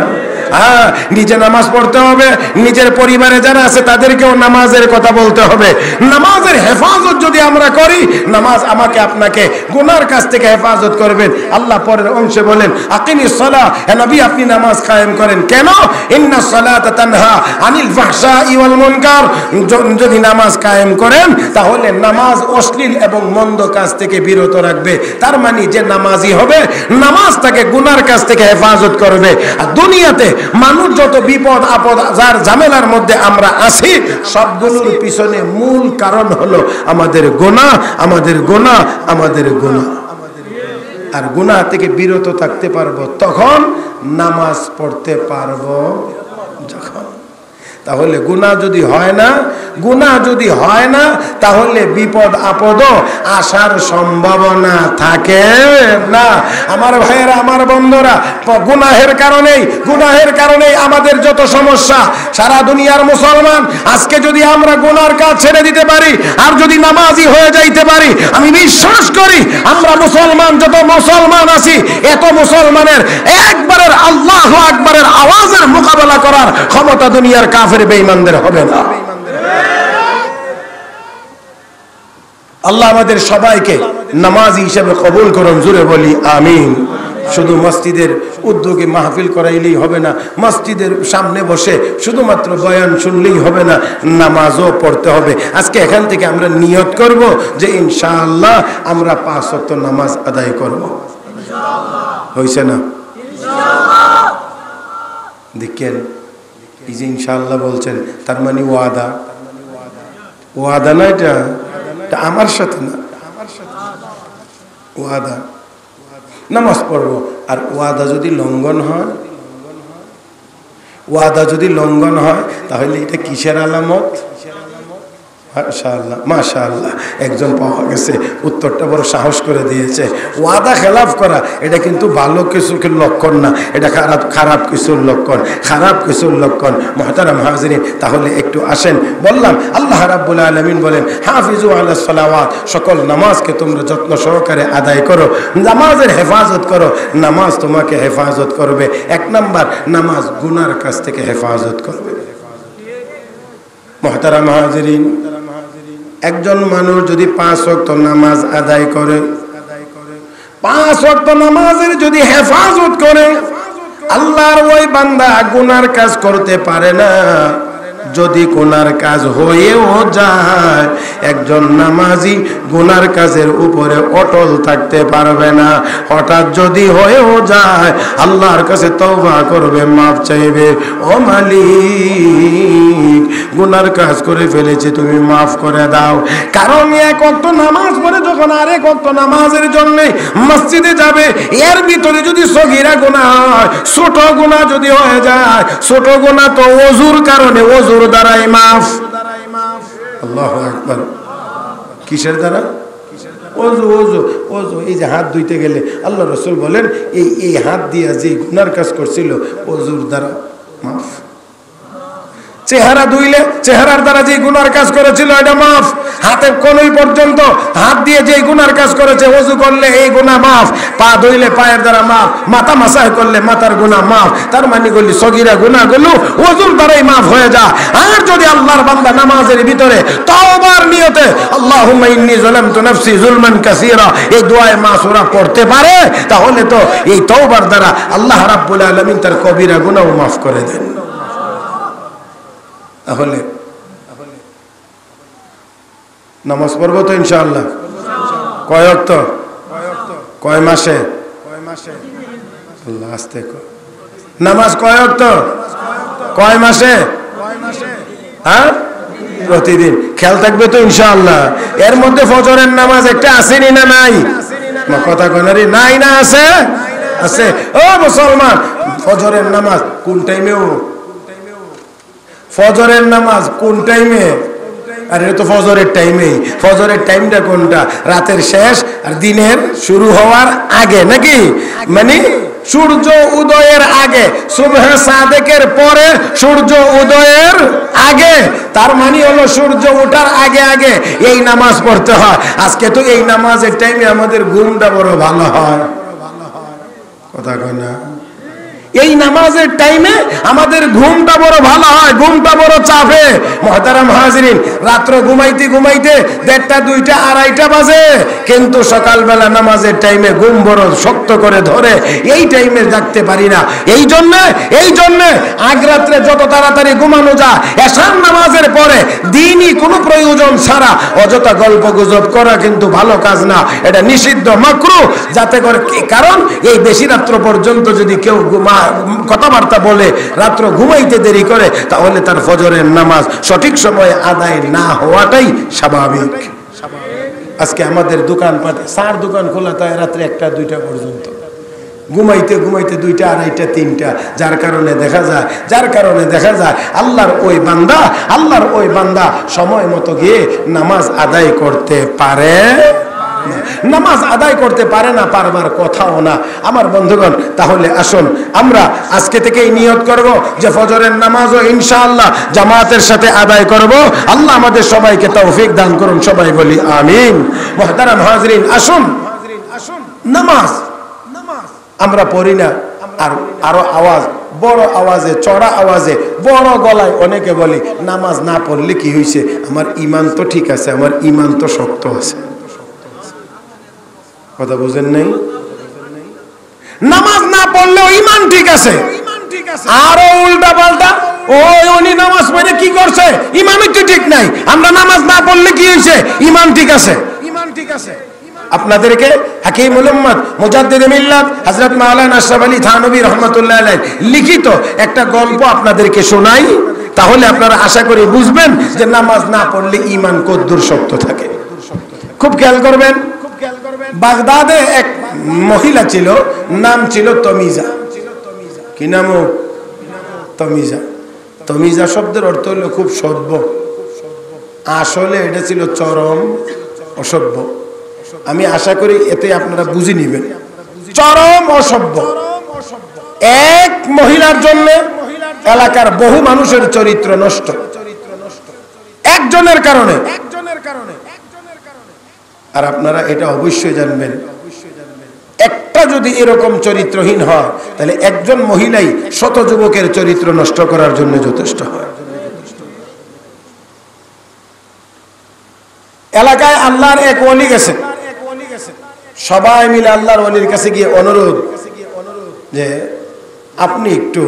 হ্যাঁ, নিজে নামাজ পড়তে হবে, নিজের পরিবারে যারা আছে তাদেরকেও নামাজের কথা বলতে হবে। নামাজের হেফাজত যদি আমরা করি, নামাজ আমাকে আপনাকে গুনার কাছ থেকে হেফাজত করবেন। আল্লাহ পরের অংশে বলেন আকিমিস সালাহ, হে নবী আপনি নামাজ কায়েম করেন। কেন? ইন্নাস সালাতা তানহা আনিল ফাহশাই ওয়াল মুনকার। যদি নামাজ কায়েম করেন তাহলে নামাজ অশ্লীল এবং মন্দ কাজ থেকে বিরত রাখবে। তার মানে যে নামাজি হবে নামাজ তাকে গুনার কাছ থেকে হেফাজত করবে। আর দুনিয়াতে মানুষ যত বিপদ আপদ যার ঝামেলার মধ্যে আমরা আছি সবগুলোর পিছনে মূল কারণ হলো আমাদের গুনাহ। আর গুনাহ থেকে বিরত থাকতে পারবো তখন, নামাজ পড়তে পারবো যখন। তাহলে গুনাহ যদি হয় না তাহলে বিপদ আপদ আসার সম্ভাবনা থাকে না। আমার ভাইয়েরা, আমার বন্ধুরা, গুনাহের কারণেই আমাদের যত সমস্যা। সারা দুনিয়ার মুসলমান আজকে যদি আমরা গুনার কাজ ছেড়ে দিতে পারি আর যদি নামাজি হয়ে যাইতে পারি, আমি বিশ্বাস করি আমরা মুসলমান যত মুসলমান আছি এত মুসলমানের একবারের আল্লাহু আকবারের আওয়াজের মোকাবেলা করার ক্ষমতা দুনিয়ার কাফের বেঈমানদের হবে না। আল্লাহ আমাদের সবাইকে নামাজি হিসেবে কবুল করুন। জোরে বলি আমিন। শুধু মসজিদের উদ্যোগে মাহফিল করাইলেই হবে না, মসজিদের সামনে বসে শুধুমাত্র বয়ান শুনলেই হবে না, নামাজও পড়তে হবে। আজকে এখান থেকে আমরা নিয়ত করব যে ইনশাআল্লাহ আমরা 5 ওয়াক্ত নামাজ আদায় করব। হইছে না? দেখেন এই যে ইনশাআল্লাহ বলছেন, তার মানে ওয়াদা না, এটা আমার সাথে না, ওয়াদা। নামাজ পড়বো আর ওয়াদা যদি লঙ্ঘন হয় তাহলে এটা কিসের আলামত? মাশাআল্লাহ, একজন পাওয়া গেছে, উত্তরটা বড় সাহস করে দিয়েছে। ওয়াদা খেলাফ করা এটা কিন্তু ভালো কিছুর লক্ষণ না, এটা খারাপ কিছুর লক্ষণ। মুহতারাম হাজিরিন, তাহলে একটু আসেন। বললাম আল্লাহ রাব্বুল আলামিন বলেন হাফিজু আলাস সালাওয়াত, সকল নামাজকে তোমরা যত্ন সহকারে আদায় করো, নামাজের হেফাজত করো। নামাজ তোমাকে হেফাজত করবে। 1 নাম্বার, নামাজ গুনার কাছ থেকে হেফাজত করবে। মুহতারাম হাজিরিন, একজন মানুষ যদি 5 ওয়াক্ত নামাজ আদায় করে, 5 ওয়াক্ত নামাজের যদি হেফাজত করে, আল্লাহর ওই বান্দা গুনার কাজ করতে পারে না। যদি গুনার কাজ হয়েও যায়, একজন নামাজি গুনার কাজের উপরে অটল থাকতে পারবে না। হঠাৎ যদি হয়েও যায়, আল্লাহর কাছে তওবা করবে, মাফ চাইবে, ও মালিক গুনার কাজ করে ফেলেছি, তুমি মাফ করে দাও। কারণ এক ওয়াক্ত নামাজ পড়ে যখন আরেক ওয়াক্ত নামাজের জন্য মসজিদে যাবে, এর ভিতরে যদি সগীরা গুনাহ হয়, ছোট গুনাহ যদি হয়ে যায়, ছোট গুনাহ তো ওযুর কারণে, ওযুর দ্বারাই মাফ। আল্লাহু আকবার। কিসের দ্বারা? ওযু ওযু ওযু। এই যে হাত ধুইতে গেলে আল্লাহ রাসূল বলেন এই হাত দিয়ে যে গুনার কাজ করছিল, ওযুর দ্বারা মাফ। চেহারা ধুইলে চেহারার দ্বারা যে গুনার কাজ করেছিল এটা মাফ। হাতের কনুই পর্যন্ত হাত দিয়ে যে গুনার কাজ করেছে, ওযু করলে এই গুনাহ মাফ। পা ধুইলে পায়ের দ্বারা মাফ। মাথা মাসাহ করলে মাথার গুনাহ মাফ। তার মানে গলি সগীরা গুনাহগুলো ওযুর দ্বারাই মাফ হয়ে যায়। আর যদি আল্লাহর বান্দা নামাজের ভিতরে তওবার নিয়তে আল্লাহুম্মা ইন্নী যালামতু নাফসি যুলমান কাসীরা এই দোয়ায়ে মাসুরা পড়তে পারে, তাহলে তো এই তওবার দ্বারা আল্লাহ রাব্বুল আলামিন তার কবিরা গুনাহও মাফ করে দেন। তাহলে নামাজ পড়বো তো ইনশাআল্লাহ। কয় ওয়াক্ত? কয় মাসে? আল্লাহ আস্তে কয়। নামাজ কয় ওয়াক্ত? কয় মাসে? হ্যাঁ, প্রতিদিন। খেয়াল থাকবে তো ইনশাআল্লাহ। এর মধ্যে ফজরের নামাজ একটা আসেনি না নাই? কথা কনারি নাই না আছে? আছে। ও মুসলমান, ফজরের নামাজ কোন টাইমেও? ফজরের নামাজ কোন টাইমে? আর এটা তো ফজরের টাইমেই। ফজরের টাইমটা কোনটা? রাতের শেষ আর দিনের শুরু হওয়ার আগে, নাকি? মানে সূর্য উদয়ের আগে, সুবহে সাদেকের পরে সূর্য উদয়ের আগে। তার মানে হলো সূর্য ওঠার আগে আগে এই নামাজ পড়তে হয়। আজকে তো এই নামাজের টাইমে আমাদের ঘুমটা বড় ভালো হয়। কথা কয় না? এই নামাজের টাইমে আমাদের ঘুমটা বড় ভালো হয়, ঘুমটা বড় চাপে। মুহতারাম হাজিরিন, রাত্র ঘুমাইতে ঘুমাইতে 1টা 2টা 2:30টা বাজে, কিন্তু সকালবেলা নামাজের টাইমে ঘুম বড় শক্ত করে ধরে, এই টাইমে জাগতে পারি না। এই জন্য আগ রাত্রে যত তাড়াতাড়ি ঘুমানো যায়, এশার নামাজের পরে দিনই কোনো প্রয়োজন ছাড়া অযথা গল্প গুজব করা কিন্তু ভালো কাজ না, এটা নিষিদ্ধ, মাকরুহ। যাতে করে, কারণ এই বেশি রাত্র পর্যন্ত যদি কেউ কথাবার্তা বলে, রাত্র ঘুমাইতে দেরি করে, তাহলে তার ফজরের নামাজ সঠিক সময়ে আদায় না হওয়াটাই স্বাভাবিক। আজকে আমাদের দোকানপাটে 4 দোকান খোলা থাকে রাত্রে 1টা 2টা পর্যন্ত, ঘুমাইতে ঘুমাইতে 2টা 2:30 3টা। যার কারণে দেখা যায় আল্লাহর ওই বান্দা সময় মতো গিয়ে নামাজ আদায় করতে পারে, নামাজ আদায় করতে পারে না, পারবার কথাও না। আমার বন্ধুগণ, তাহলে আসুন আমরা আজকে থেকেই নিয়ত করব যে ফজরের নামাজও ইনশাআল্লাহ জামাতের সাথে আদায় করব। আল্লাহ আমাদের সবাইকে তৌফিক দান করুন, সবাই বলি আমিন। মুহতারাম হাজিরিন, আসুন নামাজ আমরা পড়ি না, আর আরো আওয়াজ, বড় আওয়াজে, চড়া আওয়াজে, বড় গলায় অনেকে বলি নামাজ না পড়লে কি হয়েছে, আমার ঈমান তো ঠিক আছে, আমার ঈমান তো শক্ত আছে। কথা বুঝেন নাই? নামাজ না পড়লেও ঈমান ঠিক আছে। আরো উল্টা পাল্টা, উনি নামাজ পড়ে কি করছে, ঈমানই তো ঠিক নাই, আমরা নামাজ না পড়লে কি হয়েছে, ঈমান ঠিক আছে। আপনাদেরকে হাকিমুল উম্মত মুজাদ্দিদে মিল্লাত হযরত মাওলানা আশরাফ আলী থানভী রাহমাতুল্লাহ আলাইহি লিখিত একটা গল্প আপনাদেরকে শোনাই, তাহলে আপনারা আশা করি বুঝবেন যে নামাজ না পড়লে ঈমান কতদূর শক্ত থাকে। খুব খেয়াল করবেন। বাগদাদে এক মহিলা ছিল, নাম ছিল তমিজা। কি নাম? তমিজা। তমিজা শব্দের অর্থ হলো খুব সভ্য। আসলে এটা ছিল চরম অসভ্য। আমি আশা করি এতে আপনারা বুঝে নেবেন। চরম অসভ্য। এক মহিলার জন্য এলাকার বহু মানুষের চরিত্র নষ্ট, একজনের কারণে। আর আপনারা এটা অবশ্যই জানবেন, একটা যদি এরকম চরিত্রহীন হয়, তাহলে একজন মহিলাই শত যুবকের চরিত্র নষ্ট করার জন্য যথেষ্ট হয়। এলাকায় আল্লাহর এক ওলি গেছে, সবাই মিলে আল্লাহর ওলির কাছে গিয়ে অনুরোধ যে আপনি একটু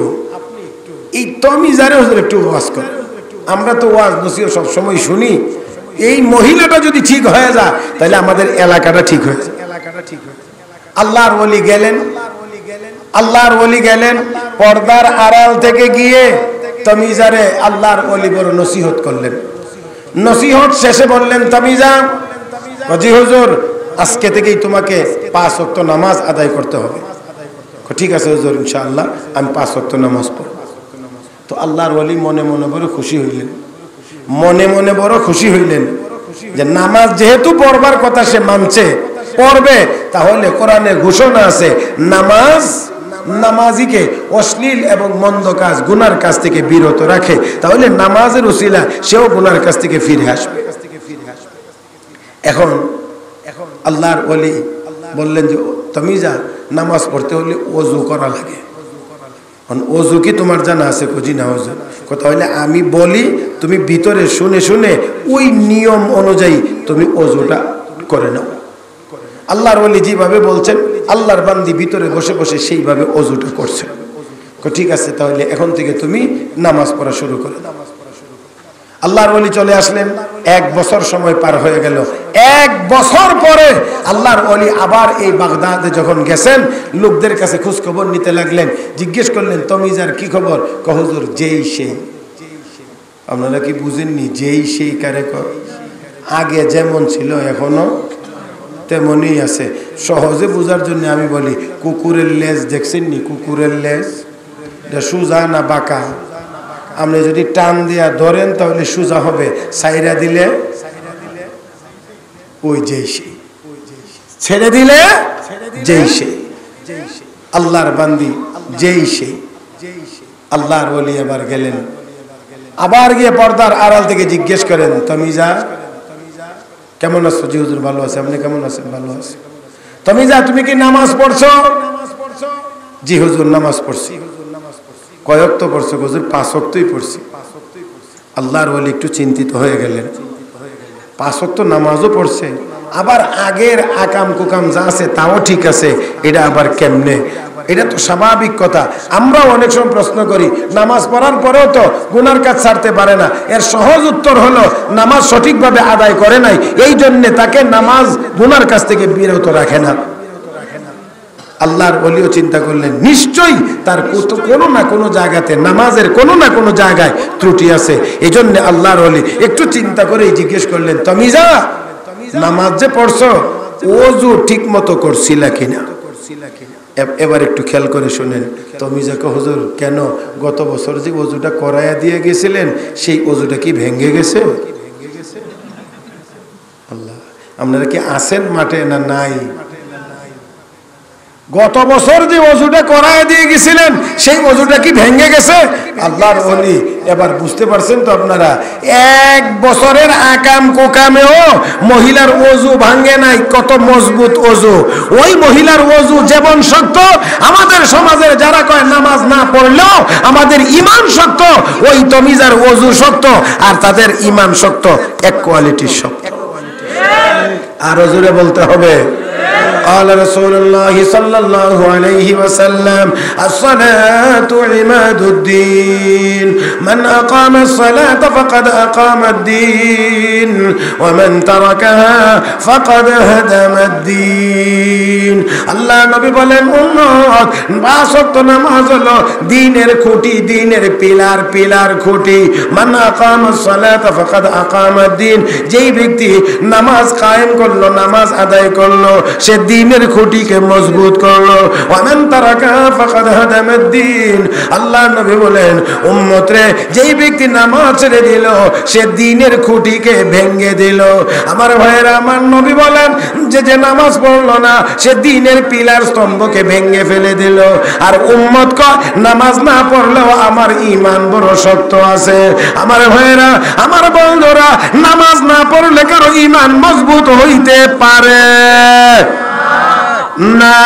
এই তমিজারে হুজুর একটু ওয়াজ করেন, আমরা তো ওয়াজ নসিহত সব সময় শুনি, এই মহিলাটা যদি ঠিক হয়ে যায় তাহলে আমাদের এলাকাটা ঠিক হয়ে যায়। আল্লাহর ওলি গেলেন, আল্লাহর ওলি গেলেন, পর্দার আড়াল থেকে গিয়ে তমিজারে আল্লাহর ওলি বড় নসিহত করলেন। নসিহত শেষে বললেন, তমিজা, জি হুজুর, আজকে থেকেই তোমাকে 5 ওয়াক্ত নামাজ আদায় করতে হবে। ঠিক আছে হুজুর, ইনশাআল্লাহ আমি 5 ওয়াক্ত নামাজ পড়ব। তো আল্লাহর ওলি মনে মনে বড় খুশি হইলেন, মনে মনে বড় খুশি হইলেন যে নামাজ যেহেতু পড়বার কথা সে মানছে, পড়বে, তাহলে কোরআনে ঘোষণা আছে নামাজ নামাজিকে অশ্লীল এবং মন্দ কাজ গুনার কাছ থেকে বিরত রাখে, তাহলে নামাজের উসিলা সেও গুনার কাছ থেকে ফিরে আসবে। এখন আল্লাহর ওলি বললেন যে তমিজা, নামাজ পড়তে হলে ওযু করা লাগে। ওযু কি তোমার জানা আছে? খুঁজি না ওযু। কথা হলে আমি বলি, তুমি ভিতরে শুনে শুনে ওই নিয়ম অনুযায়ী তুমি ওযুটা করে নাও। আল্লাহর ওলি যেভাবে বলছেন, আল্লাহর বান্দি ভিতরে বসে বসে সেইভাবে ওযুটা করছে। ঠিক আছে, তাহলে এখন থেকে তুমি নামাজ পড়া শুরু করো। আল্লাহর ওলি চলে আসলেন। 1 বছর সময় পার হয়ে গেল। 1 বছর পরে আল্লাহর ওলি আবার এই বাগদাদে যখন গেছেন, লোকদের কাছে খোঁজ খবর নিতে লাগলেন। জিজ্ঞেস করলেন, তমিজার কি খবর? হুজুর, যেই সেই। আপনারা কি বুঝেননি? যেই সেই কারে কর, আগে যেমন ছিল এখনো তেমনই আছে। সহজে বোঝার জন্য আমি বলি, কুকুরের লেজ দেখছেন নি? কুকুরের লেজ সোজা না বাঁকা? আপনি যদি টান দিয়া ধরেন তাহলে সোজা হবে, সাইরা দিলে ওই যেই সেই, ছেড়ে দিলে যেই সেই। আল্লাহর বান্দি যেই সেই। আল্লাহর ওলি আবার গেলেন, আবার গিয়ে পর্দার আড়াল থেকে জিজ্ঞেস করেন, তমিজা কেমন আছো? জি হুজুর ভালো আছে। আপনি কেমন আছেন? ভালো আছে। তমিজা, তুমি কি নামাজ পড়ছো? জি হুজুর, নামাজ পড়ছি। কয় ওয়াক্ত পড়ছো? হুজুর 5 ওয়াক্তই পড়ছি। আল্লাহর ওলি একটু চিন্তিত হয়ে গেলেন। 5 ওয়াক্ত নামাজও পড়ছে, আবার আগের আকাম কুকাম যা আছে তাও ঠিক আছে, এটা আবার কেমনে? এটা তো স্বাভাবিক কথা। আমরাও অনেক সময় প্রশ্ন করি, নামাজ পড়ার পরেও তো গুনার কাজ ছাড়তে পারে না। এর সহজ উত্তর হলো, নামাজ সঠিকভাবে আদায় করে নাই, এই জন্য তাকে নামাজ গুনার কাছ থেকে বিরত রাখে না। আল্লাহর ওলিও চিন্তা করলেন, নিশ্চয়ই তার কোনো না কোনো জায়গাতে, নামাজের কোনো না কোনো জায়গায় ত্রুটি আছে। এই জন্য আল্লাহর ওলি একটু চিন্তা করে জিজ্ঞেস করলেন, তমিজা, নামাজ যে পড়ছো, ওযু ঠিক মতো করছিলা কিনা? এবার একটু খেয়াল করে শুনেন। তমিজাকে, হুজুর কেন, গত বছর যে ওযুটা করাইয়া দিয়ে গেছিলেন সেই ওযুটা কি ভেঙে গেছে? আল্লাহ, আপনারা কি আছেন মাঠে না নাই? গত বছর যে ওযুটা করায় দিয়ে গেছিলেন সেই ওযুটা কি ভেঙে গেছে? আল্লাহর ওলি এবার বুঝতে পারছেন তো আপনারা, 1 বছরের আকাম কোকামেও মহিলার ওযু ভাঙে নাই। কত মজবুত ওযু! ওই মহিলার ওযু যেমন শক্ত, আমাদের সমাজের যারা কয় নামাজ না পড়লেও আমাদের ঈমান শক্ত, ওই তমিজার ওযু শক্ত আর তাদের ঈমান শক্ত, এক কোয়ালিটির শক্ত। আরো জোরে বলতে হবে। قال رسول الله صلى الله عليه وسلم الصلاة عماد الدين من أقام الصلاة فقد أقام الدين ومن تركها فقد هدم الدين الله নবী বলেন, উম্মত, 5 ওয়াক্ত নামাজ হলো দ্বীনের খুঁটি, দ্বীনের পিলার খুঁটি। মান আকামাস সালাতা ফাকাদ আকামাদ দ্বীন, যেই ব্যক্তি নামাজ কায়েম করলো, নামাজ আদায় করলো, সে দ্বীনের খুঁটিকে মজবুত করলো। ওয়া মান তারাকা ফাকাদ হাদামাদ দ্বীন, আল্লাহ নবী বলেন, উম্মত রে, যেই ব্যক্তি নামাজ ছেড়ে দিল সে দ্বীনের খুঁটিকে ভেঙে দিল। আমার ভাইয়েরা, আমার নবী বলেন যে নামাজ পড়লো না সে দ্বীনের পিলার স্তম্ভকে ভেঙে ফেলে দিল। আর উম্মত কয়, নামাজ না পড়লেও আমার ঈমান বড় শক্ত আছে। আমার ভাইয়েরা, আমার বন্ধুরা, নামাজ না পড়লে কারো ঈমান মজবুত হইতে পারে না,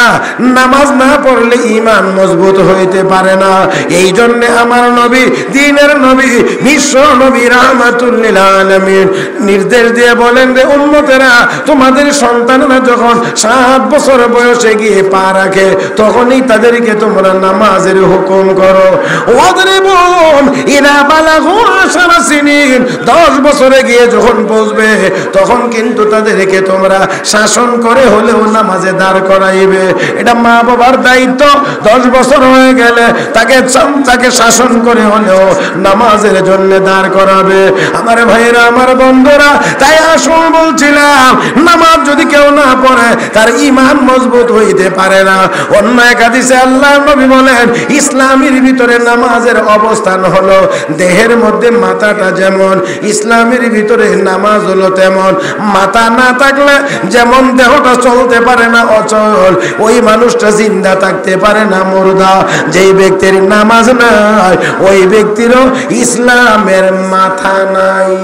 নামাজ না পড়লে ঈমান মজবুত হইতে পারে না। এই জন্য আমার নবী, দ্বীনের নবী, বিশ্ব নবী রাহমাতুল লিল আলামিন নির্দেশ দিয়ে বলেন রে উম্মতেরা, তোমাদের সন্তানরা যখন 7 বছর বয়সে গিয়ে পা রাখে তখনই তাদেরকে তোমরা নামাজের হুকুম করো। ওয়াদরিবুন ইলা বালাগু 10 সিনিন, 10 বছরে গিয়ে যখন পৌঁছবে তখন কিন্তু তাদেরকে তোমরা শাসন করে হলেও নামাজে দাঁড় করাইবে। এটা মা বাবার দায়িত্ব। 10 বছর হয়ে গেলে তাকে শাসন করে হলেও নামাজের জন্য দাঁড় করাবে। আমার ভাইরা, আমার বন্ধুরা, তাই আসল বলছিলাম, নামাজ যদি কেউ না পড়ে তার ঈমান মজবুত হইতে পারে না। অন্য এক হাদিসে আল্লাহর নবী বলেন, ইসলামের ভিতরে নামাজের অবস্থান হলো দেহের মধ্যে মাথাটা যেমন, ইসলামের ভিতরে নামাজ হলো তেমন। মাথা না থাকলে যেমন দেহটা চলতে পারে না, অচল, ওই মানুষটা জিন্দা থাকতে পারে না, মুর্দা। যেই ব্যক্তির নামাজ নাই ওই ব্যক্তিরও ইসলামের মাথা নাই।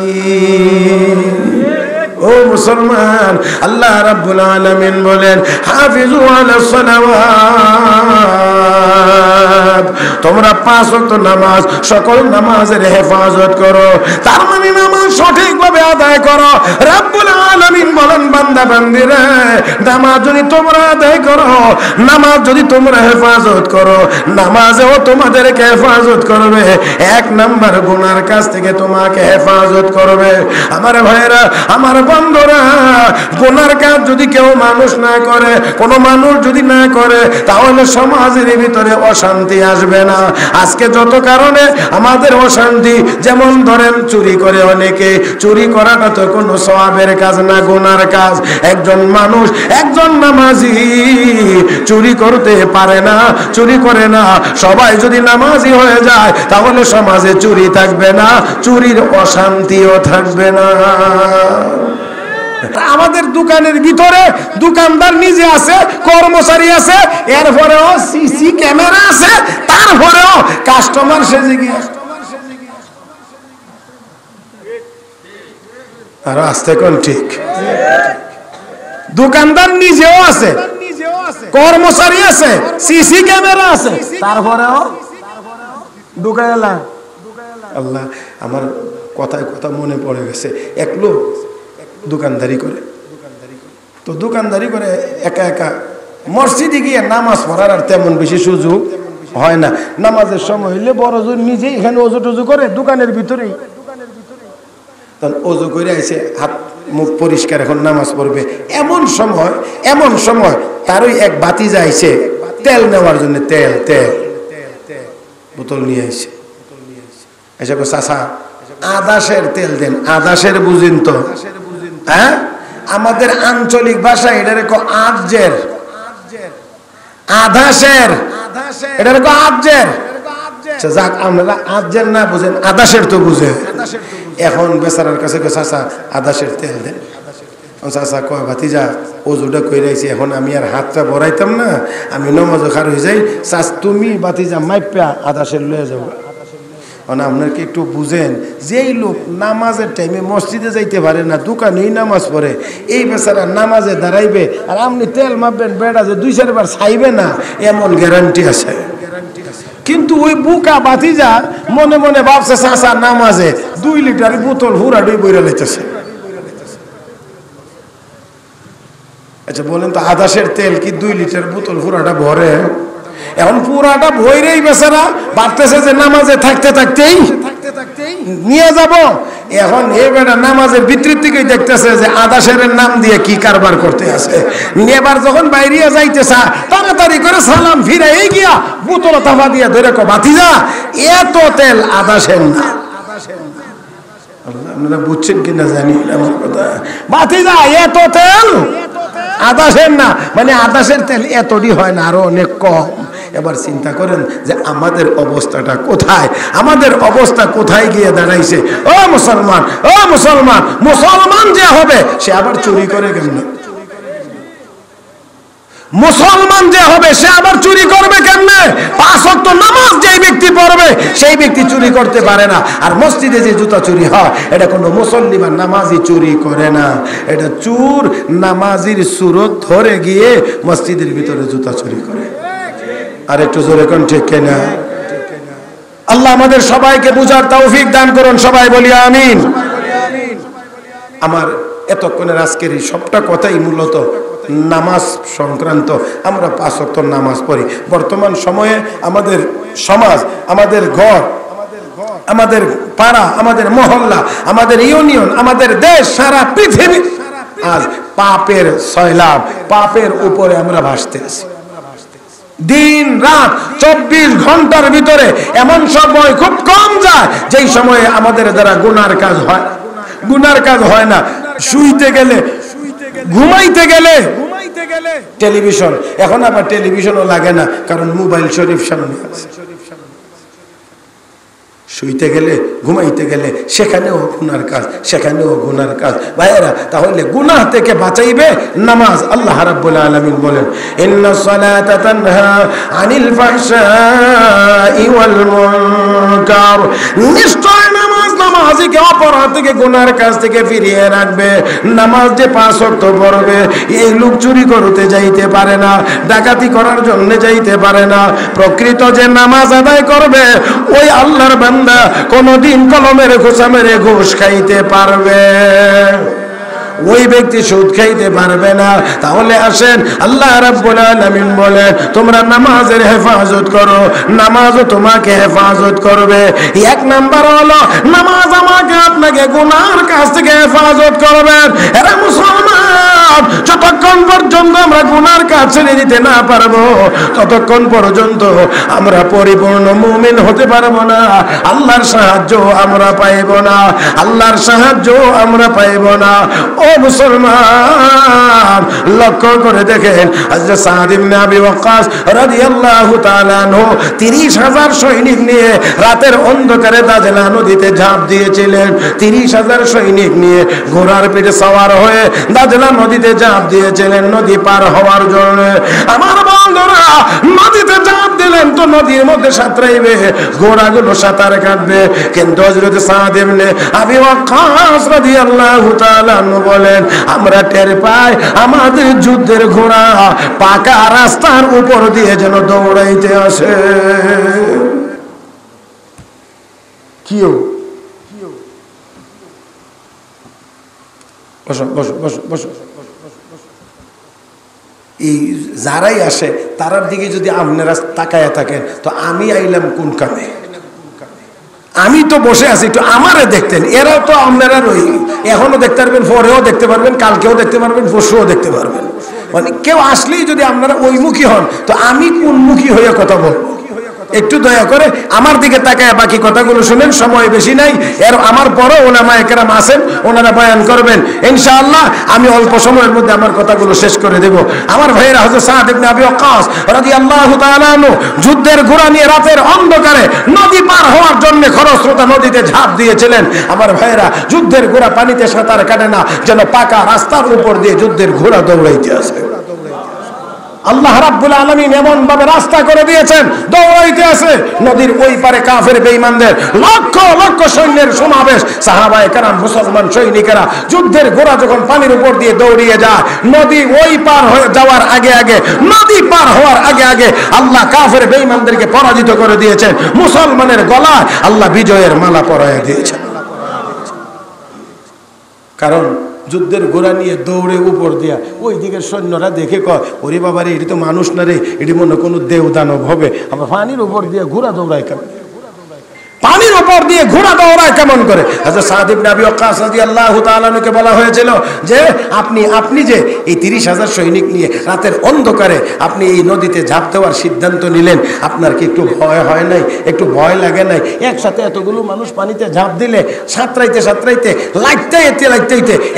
ও মুসলমান, আল্লাহ রাব্বুল আলামিন বলেন, হাফিজু আলাস সালাওয়াত, তোমরা 5 ওয়াক্ত নামাজ, সকল নামাজের হেফাজত করো। তার মানে নামাজ সঠিকভাবে আদায় করো। রাব্বুল আলামিন বলেন, বান্দা বান্দিরা, নামাজ যদি তোমরা আদায় করো, নামাজ যদি তোমরা হেফাজত করো, নামাজেও তোমাদেরকে হেফাজত করবে। 1 নাম্বার গুনার কাছ থেকে তোমাকে হেফাজত করবে। আমার ভাইরা, আমার বন্ধুরা, গুনার কাজ যদি কেউ মানুষ না করে, কোনো মানুষ যদি না করে, তাহলে সমাজের ভিতরে অশান্তি আসবে না। আজকে যত কারণে আমাদের অশান্তি, যেমন ধরেন চুরি করে অনেকে, চুরি করাটা তো কোনো সওয়াবের কাজ না, গুনার কাজ। একজন মানুষ, একজন নামাজি চুরি করতে পারে না, চুরি করে না। সবাই যদি নামাজি হয়ে যায় তাহলে সমাজে চুরি থাকবে না, চুরির অশান্তিও থাকবে না। আমাদের দোকানের ভিতরে দোকানদার নিজে আছে, কর্মচারী আছে, এরপরেও সিসি ক্যামেরা আছে, তারপরেও কাস্টমার সেজে গিয়ে আর আসতে কোন ঠিক। দোকানদার নিজেও আছে, কর্মচারী আছে, সিসি ক্যামেরা আছে, তারপরেও ঢুকাইলা। আল্লাহ, আমার কথায় কথা মনে পড়ে গেছে। এক লোক দোকানদারি করে, তো দোকানদারি করে একা একা মসজিদে গিয়ে নামাজ পড়ার আর তেমন বেশি সুযোগ হয় না। নামাজের সময় হইলে বড় জোর নিজে এখানে অজু টজু করে দোকানের ভিতরেই, তখন অজু করে আইসে, হাত মুখ পরিষ্কার, এখন নামাজ পড়বে। এমন সময় তার ওই এক বাতিজা আইছে তেল নেওয়ার জন্য, তেল বোতল নিয়ে আইছে। এসে চাচা, আদাসের তেল দেন। আদাসের বুঝেন তো? হ্যাঁ, আমাদের আঞ্চলিক ভাষা এটা রেখো আজের, আদাসের, এটা রেখো আজের। যাক, আমরা আজের না বুঝেন, আদাসের তো বুঝে। এখন বেচারার কাছে চাচা আদাসের তেল দেন। চাচা কয়, ভাতিজা অজুটা কই রাইছি, এখন আমি আর হাতটা বড়াইতাম না, আমি নমাজ খার হয়ে যাই। চাচ, তুমি ভাতিজা মাইপা আদাসের লয়ে যাবো। আপনার কি একটু বুঝেন, যেই লোক নামাজের টাইমে মসজিদে যাইতে পারে না, দোকানেই নামাজ পড়ে, এই বেচারা নামাজে দাঁড়াইবে আর আপনি তেল মাপবেন, বেড়া যে 2-4 বার চাইবে না, এমন গ্যারান্টি আছে? কিন্তু ওই বুকা বাতিজা মনে মনে ভাবছে চাচা নামাজে 2 লিটার বোতল হুরাডুই বইরা লাইতেছে। আচ্ছা বলেন তো, আদাসের তেল কি 2 লিটার বোতল হুরাটা ভরে? এখন পুরাটা ভইরেই বেচারা ভাবতেছে যে নামাজে থাকতে থাকতেই নিয়ে যাব। এখন এই বেটা নামাজের ভিতর থেকেই দেখতেছে যে আদাসের নাম দিয়ে কি কারবার করতে আছে। এবার যখন বাইরে যাইতেছে, তাড়াতাড়ি করে সালাম ফিরাই গিয়া বোতল তাফা দিয়া ধরে কো, ভাতিজা এত তেল আদাসের না। আপনারা বুঝছেন কিনা জানি আমার কথা। ভাতিজা এত তেল আদাসের না, মানে আদাসের তেল এতটি হয় না, আরো অনেক কম। এবার চিন্তা করেন যে আমাদের অবস্থাটা কোথায়, আমাদের অবস্থা কোথায় গিয়ে দাঁড়াইছে। ও মুসলমান, ও মুসলমান, মুসলমান যে হবে সে আবার চুরি করে কেন? মুসলমান যে হবে সে আবার চুরি করবে কেমনে? 5 ওয়াক্ত নামাজ যেই ব্যক্তি পড়বে সেই ব্যক্তি চুরি করতে পারে না। আর মসজিদে যে জুতা চুরি হয় এটা কোনো মুসল্লি বা নামাজি চুরি করে না, এটা চোর নামাজির সুরত ধরে গিয়ে মসজিদের ভিতরে জুতা চুরি করে। আর একটু জোরে কোন ঠিক কিনা? আল্লাহ আমাদের সবাইকে বুঝার তৌফিক দান করুন, সবাই বলি আমিন। আমার এতক্ষণের আজকের এই সবটা কথাই মূলত নামাজ সংক্রান্ত। আমরা 5 ওয়াক্ত নামাজ পড়ি। বর্তমান সময়ে আমাদের সমাজ, আমাদের ঘর, আমাদের পাড়া, আমাদের মহল্লা, আমাদের ইউনিয়ন, আমাদের দেশ, সারা পৃথিবী আজ পাপের সয়লাব, পাপের উপরে আমরা ভাসতে আছি। দিন রাত 24 ঘন্টার ভিতরে এমন সময় খুব কম যায় যেই সময়ে আমাদের দ্বারা গুনার কাজ হয়, গুনার কাজ হয় না। শুইতে গেলে, ঘুমাইতে গেলে টেলিভিশন, এখন আবার টেলিভিশনও লাগে না কারণ মোবাইল শরীফ সামনে আছে। শুইতে গেলে, ঘুমাইতে গেলে সেখানেও গুনার কাজ, সেখানেও গুনার কাজ। ভাইয়েরা, তাহলে গুনাহ থেকে বাঁচাইবে নামাজ। আল্লাহ রাব্বুল আলামিন বলেন, ইন্নাস সালাতা তানহা আনিল ফাহশাই ওয়াল মুনকার, নিশ্চয় নামাজ নামাজিকে অপরাধ থেকে, গুনার কাজ থেকে ফিরিয়ে রাখবে। নামাজ যে 5 ওয়াক্ত পড়বে এই লোক চুরি করতে যাইতে পারে না, ডাকাতি করার জন্য যাইতে পারে না। প্রকৃত যে নামাজ আদায় করবে ওই আল্লাহর বান্দা কোনদিন কলমের খোঁচা মেরে ঘুষ খাইতে পারবে, ওই ব্যক্তি সুদ খাইতে পারবে না। তাহলে আসেন, আল্লাহ রাব্বুল আলামিন বলেন তোমরা নামাজের হেফাজত করো, নামাজও তোমাকে হেফাজত করবে। 1 নাম্বার হলো নামাজ আমাকে আপনাকে গুনার কাছ থেকে হেফাজত করবে। এরা মুসলমান, যতক্ষণ পর্যন্ত আমরা গুনার কাজ ছেড়ে দিতে না পারবো ততক্ষণ পর্যন্ত আমরা পরিপূর্ণ মুমিন হতে পারবো না। আল্লাহর সাহায্য আমরা পাইব না, আল্লাহর সাহায্য আমরা পাইব না। ও মুসলমান, লক্ষ্য করে দেখেন, হযরত সাদ ইবনে আবি ওয়াক্কাস রাদিয়াল্লাহু তাআলা আনহু 30,000 সৈনিক নিয়ে রাতের অন্ধকারে দাজলা নদীতে ঝাঁপ দিয়েছিলেন। 30,000 সৈনিক নিয়ে ঘোড়ার পিঠে সওয়ার হয়ে দাজলা নদীতে ঝাঁপ দিয়েছিলেন নদী পার হওয়ার জন্য। আমার বন্ধুরা, নদীতে ঝাঁপ দিলেন তো নদীর মধ্যে সাঁতরাইবে, ঘোড়াগুলো সাঁতার কাটবে, কিন্তু হযরত সাদ ইবনে আবি ওয়াক্কাস রাদিয়াল্লাহু তাআলা বলেন আমরা টের পাই আমাদের যুদ্ধের ঘোড়া পাকা রাস্তার উপর দিয়ে যেন দৌড়াইতে আসে। কিও বসো বসো বসো বসো। এই যারাই আসে তারার দিকে যদি আপনারা তাকায়া থাকেন তো আমি আইলাম কোন কামে? আমি তো বসে আছি, একটু আমারে দেখতেন। এরাও তো আপনারা রই, এখনো দেখতে পারবেন, পরেও দেখতে পারবেন, কালকেও দেখতে পারবেন, পরশুও দেখতে পারবেন। মানে কেউ আসলেই যদি আপনারা ওইমুখী হন তো আমি কোনমুখী হয়ে কথা বলবো? একটু দয়া করে আমার দিকে তাকায় বাকি কথাগুলো শুনেন, সময় বেশি নাই। এর আমার পরও উলামায়ে কেরাম আছেন, ওনারা বয়ান করবেন ইনশাআল্লাহ। আমি অল্প সময়ের মধ্যে আমার কথাগুলো শেষ করে দেব। আমার ভাইয়েরা, হযরত সাদ ইবনে আবি ওয়াক্কাস রাদিয়াল্লাহু তাআলা আনহু যুদ্ধের ঘোড়া নিয়ে রাতের অন্ধকারে নদী পার হওয়ার জন্য খরস্রোতা নদীতে ঝাঁপ দিয়েছিলেন। আমার ভাইয়েরা, যুদ্ধের ঘোড়া পানিতে সাঁতার কাটে না, যেন পাকা রাস্তার উপর দিয়ে যুদ্ধের ঘোড়া দৌড়াইতে আছে। আল্লাহ রাব্বুল আলামিন এমন ভাবে রাস্তা করে দিয়েছেন, দৌড়াইতে আছে। নদীর ওই পারে কাফের বেঈমানদের লক্ষ লক্ষ সৈন্যের সমাবেশ। সাহাবায়ে কেরাম, মুসলমান সৈনিকেরা যুদ্ধের ঘোড়া যখন পানির উপর দিয়ে দৌড়িয়ে যায়, নদী ওই পার হয়ে যাওয়ার আগে আগে, নদী পার হওয়ার আগে আগে আল্লাহ কাফের বেঈমানদেরকে পরাজিত করে দিয়েছেন। মুসলমানের গলায় আল্লাহ বিজয়ের মালা পরাইয়া দিয়েছেন। কারণ যুদ্ধের ঘোড়া নিয়ে দৌড়ে উপর দিয়া ওই দিকের সৈন্যরা দেখে কয়, ওরে বাবা রে, এটি তো মানুষ না রে, এটি মনে কোনো দেব দানব হবে। আবার পানির উপর দিয়ে ঘোড়া দৌড়ায় কেমন? পানির উপর দিয়ে ঘোড়া দৌড়ায় কেমন করে? হযরত সাদ ইবনে আবি ওয়াক্কাস রাদিয়াল্লাহু তাআলা আনহুকে বলা হয়েছিল যে আপনি যে এই 30,000 সৈনিক নিয়ে রাতের অন্ধকারে আপনি এই নদীতে ঝাঁপ দেওয়ার সিদ্ধান্ত নিলেন, আপনার কি একটু ভয় হয় নাই? একটু ভয় লাগে নাই? একসাথে এতগুলো মানুষ পানিতে ঝাঁপ দিলে সাঁতরাইতে সাঁতরাইতে লাগতে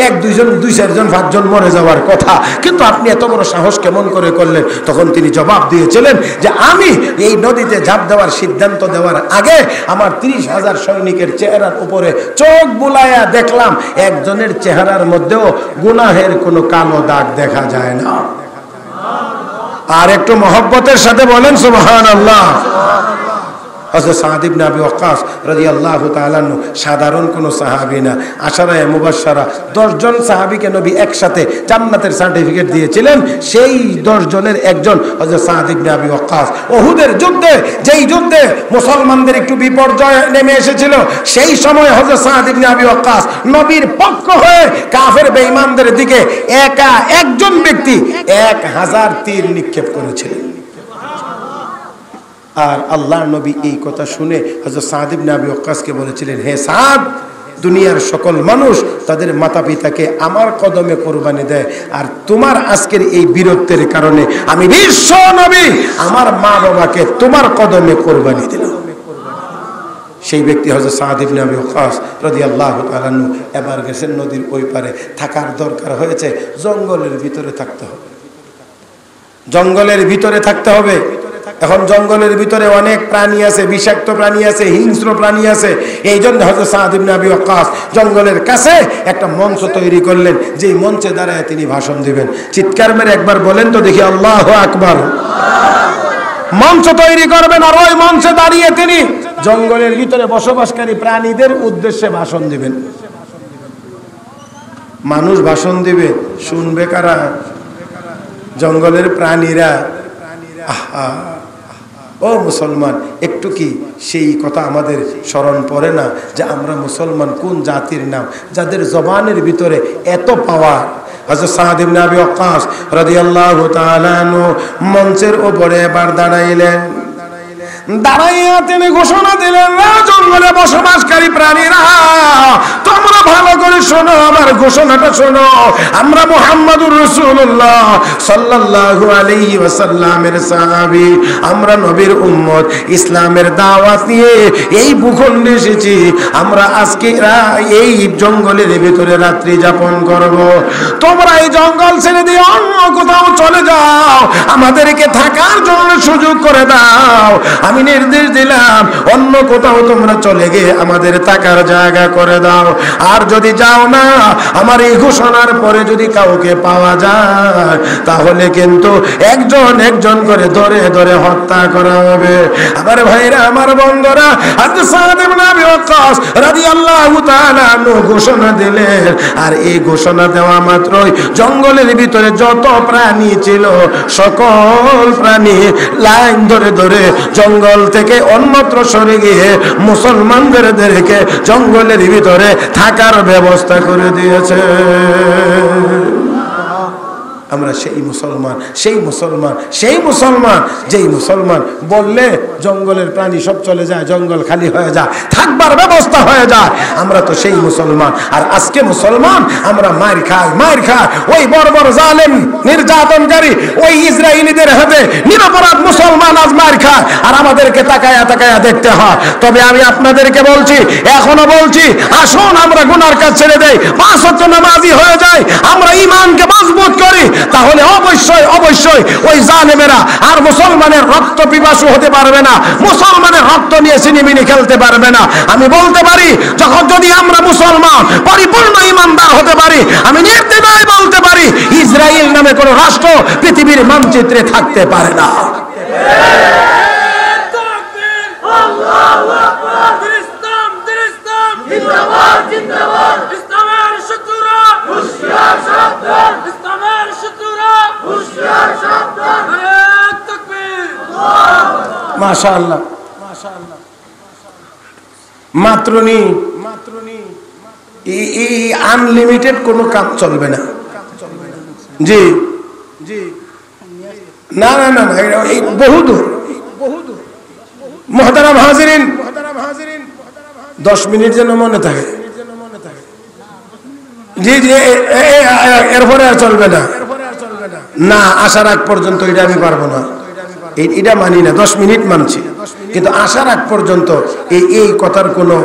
এক দুইজন, 2-4জন, 5জন মরে যাওয়ার কথা, কিন্তু আপনি এত বড় সাহস কেমন করে করলেন? তখন তিনি জবাব দিয়েছিলেন যে আমি এই নদীতে ঝাঁপ দেওয়ার সিদ্ধান্ত দেওয়ার আগে আমার 30,000 সৈনিকের চেহারার উপরে চোখ বুলাইয়া দেখলাম একজনের চেহারার মধ্যেও গুনাহের কোনো কালো দাগ দেখা যায় না। আর একটু মহব্বতের সাথে বলেন সুবহানাল্লাহ। হযরত সাদ ইবনে আবি ওয়াক্কাস রাদিয়াল্লাহু তাআলা আনহু সাধারণ কোন সাহাবী না, আশারায়ে মুবাশশারা 10 জন সাহাবীকে নবী একসাথে জান্নাতের সার্টিফিকেট দিয়েছিলেন। সেই 10 জনের একজন হযরত সাদ ইবনে আবি ওয়াক্কাস। উহুদের যুদ্ধে, যেই যুদ্ধে মুসলমানদের একটু বিপর্যয় নেমে এসেছিল, সেই সময় হযরত সাদ ইবনে আবি ওয়াক্কাস নবীর পক্ষ হয়ে কাফের বেঈমানদের দিকে একা একজন ব্যক্তি 1000 তীর নিক্ষেপ করেছিলেন। আর আল্লাহর নবী এই কথা শুনে হযরত সাদ ইবনে আবি ওয়াক্কাসকে বলেছিলেন, হে সাদ, দুনিয়ার সকল মানুষ তাদের মাতা পিতাকে আমার কদমে কোরবানি দেয়, আর তোমার আজকের এই বীরত্বের কারণে আমি বিশ্ব নবী আমার মা বাবাকে তোমার কদমে কোরবানি দিলাম। সেই ব্যক্তি হযরত সাদ ইবনে আবি ওয়াক্কাস রাদিয়াল্লাহু তাআলা আনহু এবার গেছেন নদীর ওই পারে। থাকার দরকার হয়েছে জঙ্গলের ভিতরে থাকতে হবে, জঙ্গলের ভিতরে থাকতে হবে। এখন জঙ্গলের ভিতরে অনেক প্রাণী আছে, বিষাক্ত প্রাণী আছে, হিংস্র প্রাণী আছে। এই জন্য হযরত সাদ ইবনে আবি ওয়াক্কাস জঙ্গলের কাছে একটা মঞ্চ তৈরি করলেন, যেই মঞ্চে দাঁড়ায় তিনি ভাষণ দিবেন। চিৎকার মেরে একবার বলেন তো দেখি আল্লাহু আকবার। মঞ্চ তৈরি করবেন, আর ওই মঞ্চে দাঁড়িয়ে তিনি জঙ্গলের ভিতরে বসবাসকারী প্রাণীদের উদ্দেশ্যে ভাষণ দিবেন। মানুষ ভাষণ দিবে, শুনবে কারা? জঙ্গলের প্রাণীরা। আহা, ও মুসলমান, একটু কি সেই কথা আমাদের স্মরণ পড়ে না যে আমরা মুসলমান কোন জাতির নাম, যাদের জবানের ভিতরে এত পাওয়ার। হযরত সাদ ইবনে আবি ওয়াক্কাস রাদিয়াল্লাহু তাআলা আনহু মঞ্চের উপরে এবার দাঁড়াইলেন। দাঁড়াইয়া তিনি ঘোষণা দিলেন, জঙ্গলে বসবাসকারী প্রাণীরা, তোমরা ভালো করে শোনো, আমার ঘোষণাটা শোনো। আমরা মুহাম্মাদুর রাসূলুল্লাহ সাল্লাল্লাহু আলাইহি ওয়াসাল্লামের সাহাবী, আমরা নবীর উম্মত, ইসলামের দাওয়াত নিয়ে এই ভূখণ্ডে এসেছি। আমরা আজকে এই জঙ্গলের ভিতরে রাত্রি যাপন করব। তোমরা এই জঙ্গল ছেড়ে দিয়ে অন্য কোথাও চলে যাও, আমাদেরকে থাকার জন্য সুযোগ করে দাও। আমি নির্দেশ দিলাম অন্য কোথাও তোমরা চলে গিয়ে আমাদের থাকার জায়গা করে দাও। আর যদি যাও না, আমার এই ঘোষণার পরে যদি কাউকে পাওয়া যায়, তাহলে কিন্তু একজন একজন করে ধরে ধরে হত্যা করা হবে। আমার ভাইরা, আমার বন্ধুরা, হযরত সাদ ইবনে আবি ওয়াক্কাস রাদিয়াল্লাহু তাআলা আনহু ঘোষণা দিলেন। আর এই ঘোষণা দেওয়া মাত্রই জঙ্গলের ভিতরে যত প্রাণী ছিল, সকল প্রাণী লাইন ধরে ধরে জঙ্গল থেকে অন্যত্র সরে গিয়ে মুসলমানদেরকে জঙ্গলের ভিতরে থাকার ব্যবস্থা করে দিয়েছে। আমরা সেই মুসলমান, সেই মুসলমান, সেই মুসলমান, যেই মুসলমান বললে জঙ্গলের প্রাণী সব চলে যায়, জঙ্গল খালি হয়ে যায়, থাকবার ব্যবস্থা হয়ে যায়। আমরা তো সেই মুসলমান। আর আজকে মুসলমান আমরা মার খাই, মার খাই ওই বর্বর জালেম নির্যাতনকারী ওই ইসরায়েলিদের হাতে নিরপরাধ মুসলমান আজ মার খায়, আর আমাদেরকে তাকায়া তাকায়া দেখতে হয়। তবে আমি আপনাদেরকে বলছি, এখনো বলছি, আসুন আমরা গুনার কাজ ছেড়ে দেই, 5 ওয়াক্ত নামাজি হয়ে যাই, আমরা ঈমানকে মজবুত করি, তাহলে অবশ্যই অবশ্যই ওই জালেমেরা আর মুসলমানের রক্ত পিপাসু হতে পারবে না, মুসলমানের রক্ত নিয়ে সিনেমিনি খেলতে পারবে না। আমি বলতে পারি, যখন যদি আমরা মুসলমান পরিপূর্ণ ঈমানদার হতে পারি, আমি নির্দ্বিধায় বলতে পারি, ইসরায়েল নামে কোনো রাষ্ট্র পৃথিবীর মানচিত্রে থাকতে পারে না। মাশাআল্লাহ, মাত্র নি এই আনলিমিটেড কোনো কাজ চলবে না। জি জি, না না না, এই বহুদূর। মুহতারাম হাজিরিন, 10 মিনিট যেন মনে থাকে। জি জি, এরপরে আর চলবে না, না আসার আগ পর্যন্ত এটা আমি পারবো না, এটা মানি না। 10 মিনিট মানছি, কিন্তু আসার আগ পর্যন্ত এই কথার কোনো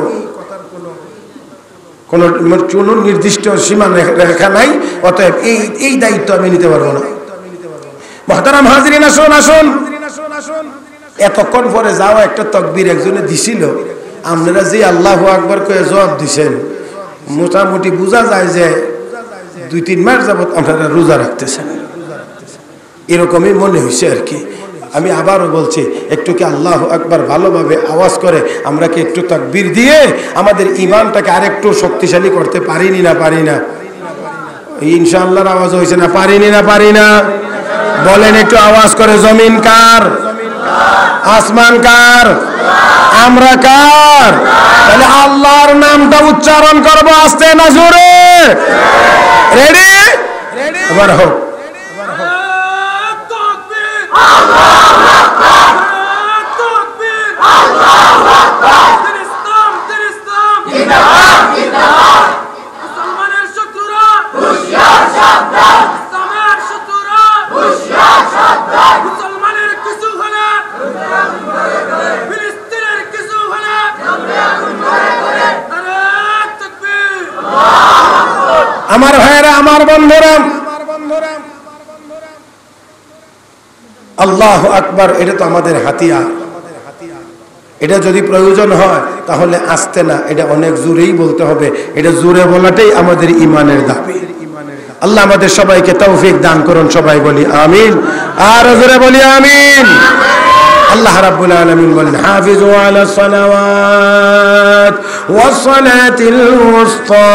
নির্দিষ্ট সীমা রেখা নাই। অতএব এই দায়িত্ব আমি নিতে পারবো না। মুহতারাম হাজিরিন, আসুন আসুন। এতক্ষণ পরে যাও একটা তাকবীর একজনে দিছিল, আপনারা যে আল্লাহু আকবার কয়ে জবাব দিছেন, মোটামুটি বোঝা যায় যে 2-3 মাস যাবত আপনারা রোজা রাখতেছেন। এরকমই মনে হয়েছে আর কি। আমি আবারও বলছি, একটু কি আল্লাহু আকবার ভালোভাবে আওয়াজ করে আমরা কি একটু তাকবীর দিয়ে আমাদের ঈমানটাকে আরেকটু শক্তিশালী করতে পারিনি না পারি না? ইনশাআল্লাহর আওয়াজ হয়েছে না? পারিনি না পারি না? বলেন একটু আওয়াজ করে, জমিন কার? আসমান কার? আমরা কার? তাহলে আল্লাহর নামটা উচ্চারণ করবো আস্তে না জোরে? রেডি? এবার হোক। আমার ভাইয়েরা, আমার বন্ধুরা, আল্লাহু আকবার, এটা তো আমাদের হাতিয়ার। এটা যদি প্রয়োজন হয় তাহলে আস্তে না, এটা অনেক জোরেই বলতে হবে। এটা জোরে বলাটাই আমাদের ঈমানের দাবি। আল্লাহ আমাদের সবাইকে তৌফিক দান করুন। সবাই বলি আমিন, আর জোরে বলি আমিন। আল্লাহ রাব্বুল আলামিন বলেন, হাফিজু আলাস সালাওয়াত ওয়াস সালাতিল উসতা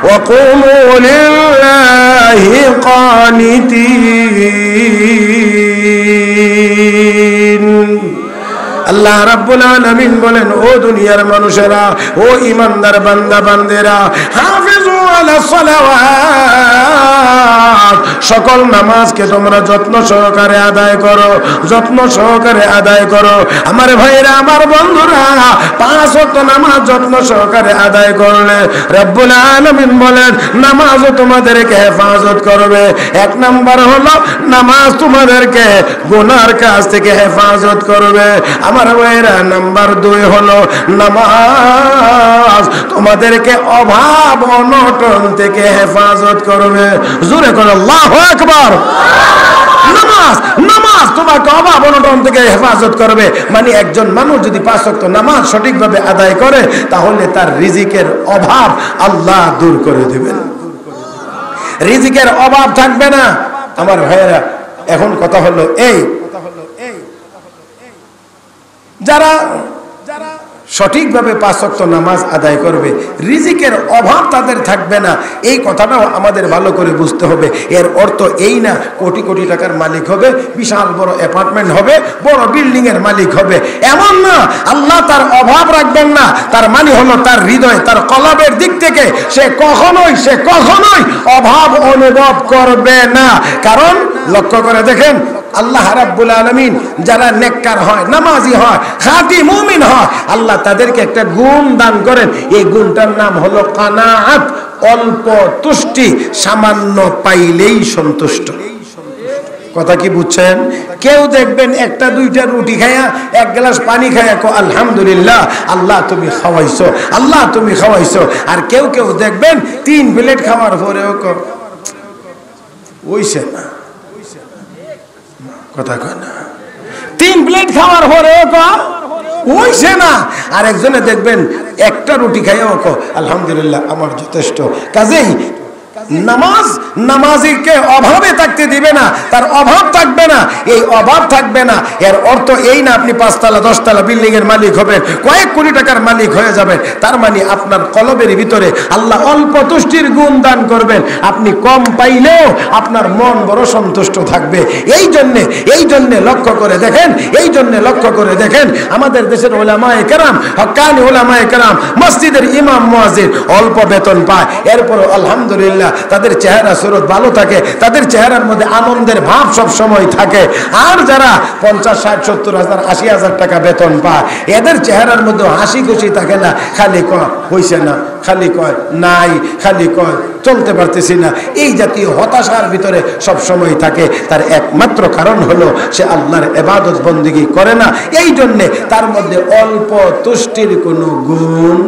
ওয়া কুমু লিল্লাহি কানিতিন। আল্লাহ রাব্বুল আলামিন বলেন, ও দুনিয়ার মানুষেরা, ও ঈমানদার বান্দা বান্দেরা, হাফিজু আলাস সালাওয়াত, সকল নামাজকে তোমরা যত্ন সহকারে আদায় করো, যত্ন সহকারে আদায় করো। আমার ভাইরা, আমার বন্ধুরা, 5 ওয়াক্ত নামাজ যত্ন সহকারে আদায় করলে রব্বুল আলামিন বলেন নামাজও তোমাদেরকে হেফাজত করবে। 1 নাম্বার হলো নামাজ তোমাদেরকে গুনার কাজ থেকে হেফাজত করবে। আমার ভাইরা, নাম্বার 2 হলো নামাজ তোমাদেরকে অভাব অনটন থেকে হেফাজত করবে। জোরে করে আল্লাহু আকবার। নামাজ তোমাকে অভাব অনটন থেকে হেফাজত করবে। মানে একজন মানুষ যদি 5 ওয়াক্ত নামাজ সঠিকভাবে আদায় করে তাহলে তার রিজিকের অভাব আল্লাহ দূর করে দিবেন। রিজিকের অভাব থাকবে না। আমার ভাইয়েরা, এখন কথা হলো এই, যারা সঠিকভাবে 5 ওয়াক্ত নামাজ আদায় করবে, রিজিকের অভাব তাদের থাকবে না। এই কথাটাও আমাদের ভালো করে বুঝতে হবে। এর অর্থ এই না কোটি কোটি টাকার মালিক হবে, বিশাল বড় অ্যাপার্টমেন্ট হবে, বড় বিল্ডিং এর মালিক হবে, এমন না। আল্লাহ তার অভাব রাখবেন না। তার মানে হলো তার হৃদয়, তার কলবের দিক থেকে সে কখনোই অভাব অনুভব করবে না। কারণ লক্ষ্য করে দেখেন, আল্লাহ রাব্বুল আলামিন যারা নেককার হয়, নামাজি হয়, খাঁটি মুমিন হয়, আল্লাহ তাদেরকে একটা গুণ দান করেন। এই গুণটার নাম হলো কানাআত, অল্প তুষ্টি, সামান্য পাইলেই সন্তুষ্ট। কথা কি বুঝছেন? কেউ দেখবেন 1-2টা রুটি খায়া 1 গ্লাস পানি খায়া কো আলহামদুলিল্লাহ, আল্লাহ তুমি খাওয়াইছো, আল্লাহ তুমি খাওয়াইছো। আর কেউ দেখবেন 3 প্লেট খাওয়ার পরেও কো ওইছে না। কথা কয় না? 3 প্লেট খাওয়ার পরেও কো ওইছে না। আর একজনে দেখবেন 1টা রুটি খাইয়াও কো আলহামদুলিল্লাহ, আমার যথেষ্ট। কাজেই নামাজিকে অভাবে থাকতে দিবে না, তার অভাব থাকবে না। এই অভাব থাকবে না এর অর্থ এই না আপনি 5 তলা 10 তলা বিল্ডিং এর মালিক হবেন, কয়েক কোটি টাকার মালিক হয়ে যাবেন। তার মানে আপনার কলবের ভিতরে আল্লাহ অল্প তুষ্টির গুণ দান করবেন। আপনি কম পাইলেও আপনার মন বড় সন্তুষ্ট থাকবে। এই জন্যে লক্ষ্য করে দেখেন আমাদের দেশের উলামায়ে কেরাম, হক্কানি উলামায়ে কেরাম, মসজিদের ইমাম মুয়াজ্জিন অল্প বেতন পায়, এরপর আলহামদুলিল্লাহ তাদের চেহারা সুরত ভালো থাকে, তাদের চেহারার মধ্যে আনন্দের ভাব সব সময় থাকে। আর যারা 50, 60, 70 হাজার, 80 হাজার টাকা বেতন পায়, এদের চেহারার মধ্যে হাসি খুশি থাকে না। খালি কয় হইছে না, খালি কয় নাই, খালি কয় চলতে পারতেছি না। এই জাতীয় হতাশার ভিতরে সব সময় থাকে। তার একমাত্র কারণ হলো সে আল্লাহর ইবাদত বন্দেগী করে না। এই জন্যে তার মধ্যে অল্প তুষ্টির কোনো গুণ।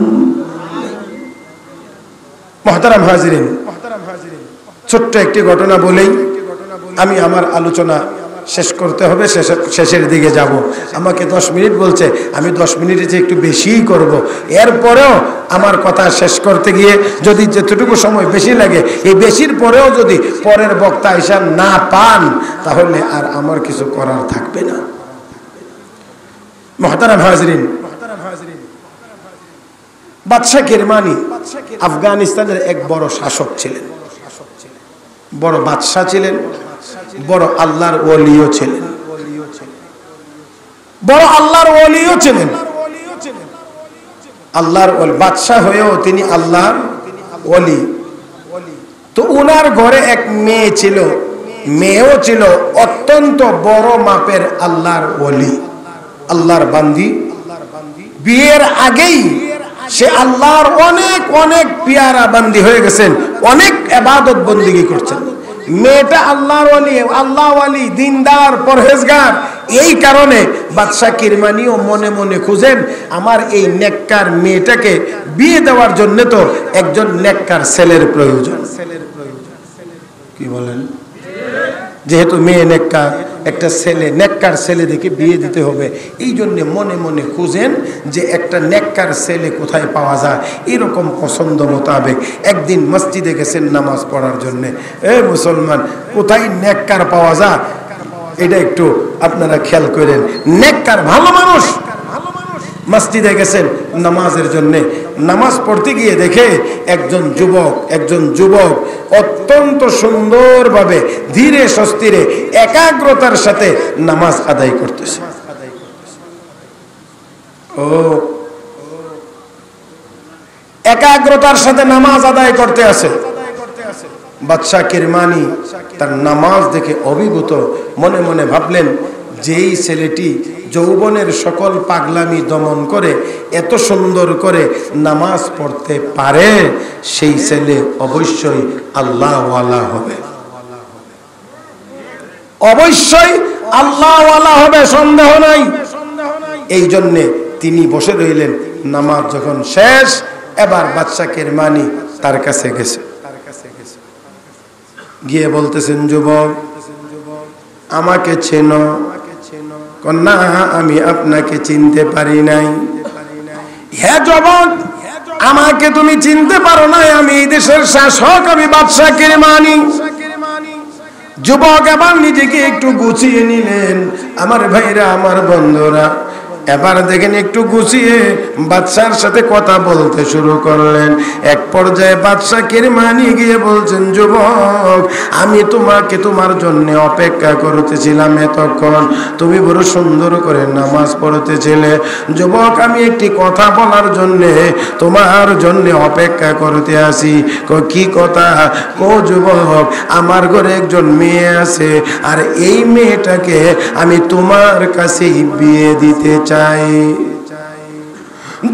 মুহতারাম হাজিরিন, ছোট্ট একটি ঘটনা বলেই আমি আমার আলোচনা শেষ করতে হবে, শেষের দিকে যাব। আমাকে 10 মিনিট বলছে, আমি 10 মিনিটে যে একটু বেশিই করব। এরপরেও আমার কথা শেষ করতে গিয়ে যদি যেতটুকু সময় বেশি লাগে, এই বেশির পরেও যদি পরের বক্তা এসে না পান, তাহলে আর আমার কিছু করার থাকবে না। মুহতারাম হাজরিন, বাদশাহ কিরমানি আফগানিস্তানের এক বড় শাসক ছিলেন, বড় বাদশাহ ছিলেন, বড় আল্লাহর ওলিও ছিলেন, বড় আল্লাহর ওলিও ছিলেন। আল্লাহর বাদশাহ হয়েও তিনি আল্লাহর ওলি। তো উনার ঘরে এক মেয়ে ছিল, মেয়েও ছিল অত্যন্ত বড় মাপের আল্লাহর ওলি, আল্লাহর বান্দি। বিয়ের আগেই সে আল্লাহর অনেক অনেক পিয়ারা বান্দি হয়ে গেছেন, অনেক ইবাদত বন্দেগী করছেন। মেয়েটা আল্লাহর ওলি, আল্লাহ ওলি, দিনদার, পরহেজগার। এই কারণে বাদশাহ কিরমানিও মনে মনে খুঁজেন, আমার এই নেককার মেয়েটাকে বিয়ে দেওয়ার জন্য তো একজন নেককার ছেলের প্রয়োজন। কি বলেন? যেহেতু মেয়ে নেককার, একটা ছেলে, নেককার ছেলে দেখে বিয়ে দিতে হবে। এই জন্য মনে মনে খুঁজেন যে একটা নেককার ছেলে কোথায় পাওয়া যায়। এরকম পছন্দ মোতাবেক একদিন মসজিদে গেছেন নামাজ পড়ার জন্য। মুসলমান, কোথায় নেককার পাওয়া যায় এটা একটু আপনারা খেয়াল করেন। নেককার ভালো মানুষ মসজিদে গেছেন নামাজের জন্য। নামাজ পড়তে গিয়ে দেখে একজন যুবক অত্যন্ত সুন্দরভাবে ধীরে সুস্থিরে একাগ্রতার সাথে নামাজ আদায় করতেছে। একাগ্রতার সাথে নামাজ আদায় করতে আছে। বাদশাহ কিরমানি তার নামাজ দেখে অভিভূত, মনে মনে ভাবলেন, যেই ছেলেটি যৌবনের সকল পাগলামি দমন করে এত সুন্দর করে নামাজ পড়তে পারে, সেই ছেলে অবশ্যই আল্লাহওয়ালা হবে, অবশ্যই আল্লাহওয়ালা হবে, সন্দেহ নাই। এই জন্যে তিনি বসে রইলেন। নামাজ যখন শেষ, এবার বাদশাহ কিরমানি তার কাছে গেছে, গিয়ে বলতেছেন, যুবক আমাকে চেনো? না, আমি আপনাকে চিনতে পারি নাই। হ্যাঁ যুবক, আমাকে তুমি চিনতে পারো নাই, আমি এই দেশের শাসক, আমি বাদশাহ কিরমানি। যুবক এবার নিজেকে একটু গুছিয়ে নিলেন। আমার ভাইরা, আমার বন্ধুরা, এবার দেখেন একটু গুছিয়ে বাদশার সাথে কথা বলতে শুরু করলেন। এক পর্যায়ে বাদশাহ কিরমানি গিয়ে বলছেন, যুবক আমি তোমাকে তোমার জন্য অপেক্ষা করতেছিলাম এতক্ষণ, তুমি বড় সুন্দর করে নামাজ পড়তেছিলে। যুবক আমি একটি কথা বলার জন্য তোমার জন্য অপেক্ষা করতে আসি। কি কথা? ও যুবক, আমার ঘরে একজন মেয়ে আছে, আর এই মেয়েটাকে আমি তোমার কাছেই বিয়ে দিতে চাই।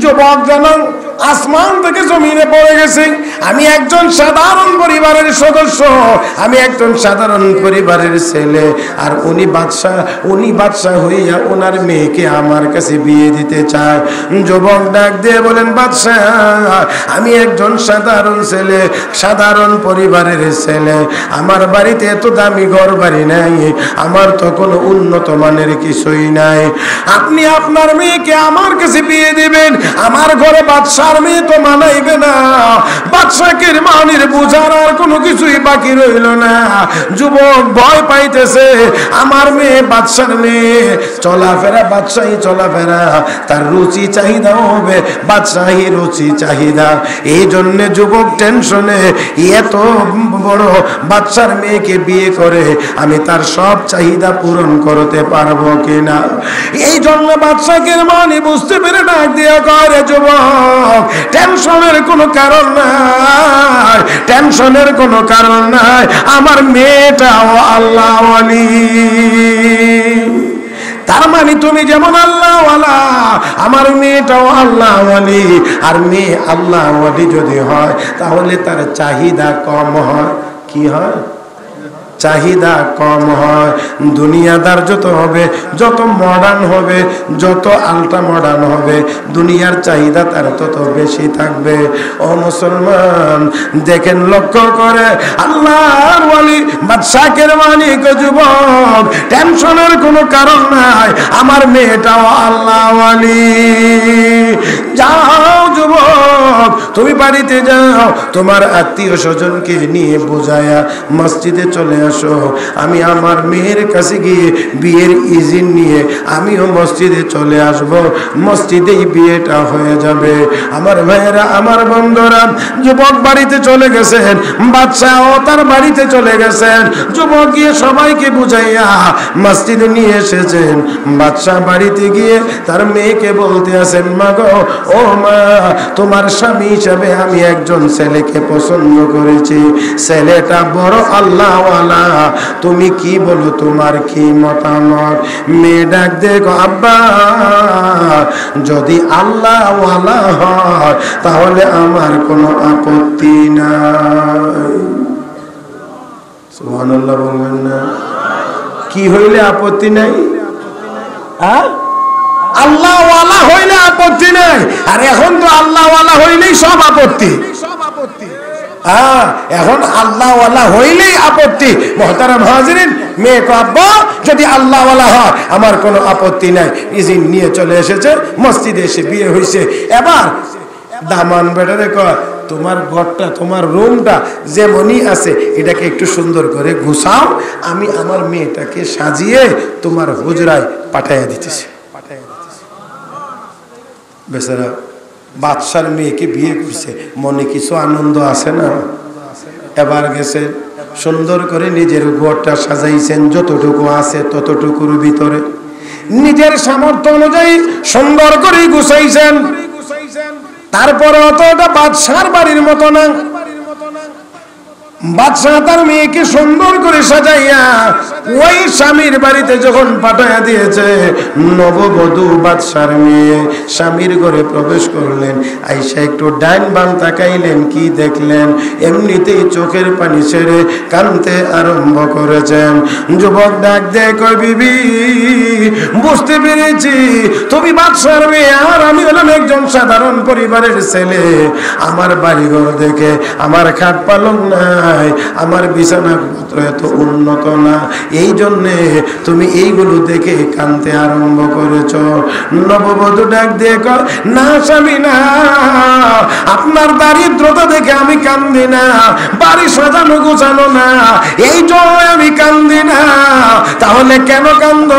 যুবক যেন আসমান থেকে জমিনে পড়ে গেছে। আমি একজন সাধারণ পরিবারের সদস্য, আমি একজন সাধারণ পরিবারের ছেলে, আর উনি বাদশাহ হইয়া ওনার মেয়েকে আমার কাছে বিয়ে দিতে চায়। যুবক ডাক দিয়ে বলেন, বাদশাহ আমি একজন সাধারণ ছেলে, সাধারণ পরিবারের ছেলে, আমার বাড়িতে এত দামি ঘর বাড়ি নাই, আমার তো কোনো উন্নত মানের কিছুই নাই। আপনি আপনার মেয়েকে আমার কাছে বিয়ে দিবেন, আমার ঘরে বাদশাহ মেয়ে তো মানাইবে না। বাদশাহ কিরমানির বুঝার আর কোনো কিছুই বাকি রইল না। যুবক ভয় পাইতেছে, আমার মেয়ে বাদশার মেয়ে, চলাফেরা বাদশাহী চলাফেরা, তার রুচি চাহিদা হবে বাদশাহী রুচি চাহিদা। এই জন্য যুবক টেনশনে, এত বড় বাদশার মেয়েকে বিয়ে করে আমি তার সব চাহিদা পূরণ করতে পারবো কিনা। এই জন্য বাদশাহ কিরমানি বুঝতে পেরে ডাক দিয়ে কয়, যুবক টেনশনের কোনো কারণ নাই, টেনশনের কোনো কারণ নাই, আমার মেয়েটাও আল্লাহওয়ালি। তার মানে তুমি যেমন আল্লাহওয়ালা, আমার মেয়েটাও আল্লাহওয়ালি। আর মেয়ে আল্লাহওয়ালি যদি হয়, তাহলে তার চাহিদা কম হয়। কি হয়? চাহিদা কম হয়। দুনিয়াদার যত হবে, যত মডার্ন হবে, যত আলট্রা মডার্ন হবে, দুনিয়ার চাহিদা তার তত বেশি থাকবে। ও মুসলমান, দেখেন লক্ষ্য করে, আল্লাহর ওয়ালি বাদশাহের মালিক যুবক, টেনশনের কোনো কারণ নাই, আমার মেয়েটাও আল্লাহ ওয়ালি। যাও যুবক, তুমি বাড়িতে যাও, তোমার আত্মীয় স্বজনকে নিয়ে বোঝায়া মসজিদে চলে আসো। আমি আমার মেয়ের কাছে গিয়ে বিয়ের ইজিন নিয়ে আমিও মসজিদে চলে আসব, মসজিদেই বিয়েটা হয়ে যাবে। আমার ভাইয়েরা, আমার বন্ধুরা, যুবক বাড়িতে চলে গেছেন, বাদশাও তার বাড়িতে চলে গেছেন। যুবক গিয়ে সবাইকে বুঝাইয়া মসজিদে নিয়ে এসেছেন। বাদশা বাড়িতে গিয়ে তার মেয়েকে বলতে আছেন, মা গো, ও মা, তোমার স্বামী হিসাবে আমি একজন ছেলেকে পছন্দ করেছি, ছেলেটা বড় আল্লাহওয়ালা, তুমি কি বলো, তোমার কি মতামত? মেয়ে ডাক দেখো, আব্বা, যদি আল্লাহওয়ালা হয় তাহলে আমার কোনো আপত্তি নাই। সুবহানাল্লাহ বলবেন না? কি হইলে আপত্তি নাই? আল্লাহওয়ালা হইলে আপত্তি নাই। আর এখন তো আল্লাহওয়ালা হইলেই সব আপত্তি। এখন আল্লাহওয়ালা হইলেই আপত্তি। মুহতারাম হাজিরিন, মেয়ে কো, আব্বা, যদি আল্লাহওয়ালা হয় আমার কোনো আপত্তি নাই। ইজিন নিয়ে চলে এসেছে, মসজিদে এসে বিয়ে হয়েছে। এবার দামান বেটারে কয়, তোমার ঘরটা, তোমার রুমটা যেমনই আছে এটাকে একটু সুন্দর করে গুছাও, আমি আমার মেয়েটাকে সাজিয়ে তোমার হুজরায় পাঠাইয়া দিতেছি। বেচারা বাদশার মেয়েকে বিয়ে করছে, মনে কিছু আনন্দ আছে না? এবার গেছে, সুন্দর করে নিজের ঘরটা সাজাইছেন, যতটুকু আছে ততটুকুর ভিতরে নিজের সামর্থ্য অনুযায়ী সুন্দর করে গুছাইছেন। তারপরে অতটা বাদশার বাড়ির মতো না। বাদশাহ তার মেয়েকে সুন্দর করে সাজাইয়া ওই স্বামীর বাড়িতে যখন পাঠাইয়া দিয়েছে, নববধূ বাদশার মেয়ে স্বামীর ঘরে প্রবেশ করলেন। আইসা একটু ডাইন বাম তাকাইলেন, কি দেখলেন? এমনিতেই চোখের পানি ছেড়ে কাঁদতে আরম্ভ করেছেন। যুবক ডাক দেয়, কই, বিবি, বুঝতে পেরেছি তুমি বাদশার মেয়ে, আর আমি হলাম একজন সাধারণ পরিবারের ছেলে। আমার বাড়িঘর দেখে আমার খাট পালং নাই, আমার বিছানা পত্র এত উন্নত না, এই জন্যে তুমি এইগুলো দেখে কাঁদতে আরম্ভ করেছ। নববধূ ডাক দিয়ে কয়, না স্বামী, না, আপনার দারিদ্রতা দেখে আমি কান্দি না, বাড়ি সাজানো গোছানো না, এই জন্য আমি কান্দি না। তাহলে কেন কান্দ?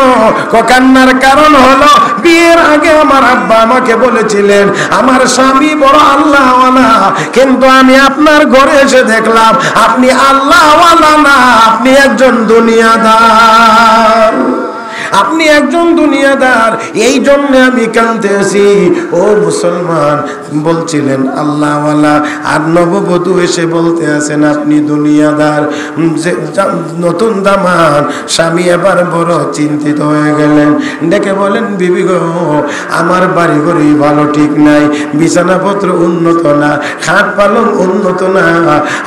কান্নার কারণ হলো, বিয়ের আগে আমার আব্বা আমাকে বলেছিলেন আমার স্বামী বড় আল্লাহওয়ালা, কিন্তু আমি আপনার ঘরে এসে দেখলাম আপনি আল্লাহওয়ালা না, আপনি একজন দুনিয়াদার, আপনি একজন দুনিয়াদার, এই জন্য আমি কাঁদতেছি। ও মুসলমান, বলছিলেন আল্লাহওয়ালা, আর নববধূ এসে বলতে আছেন আপনি দুনিয়াদার। নতুন দামান স্বামী এবার বড় চিন্তিত হয়ে গেলেন, ডেকে বলেন, বিবি গো, আমার বাড়ি ঘরই ভালো ঠিক নাই, বিছানাপত্র উন্নত না, খাট পালং উন্নত না,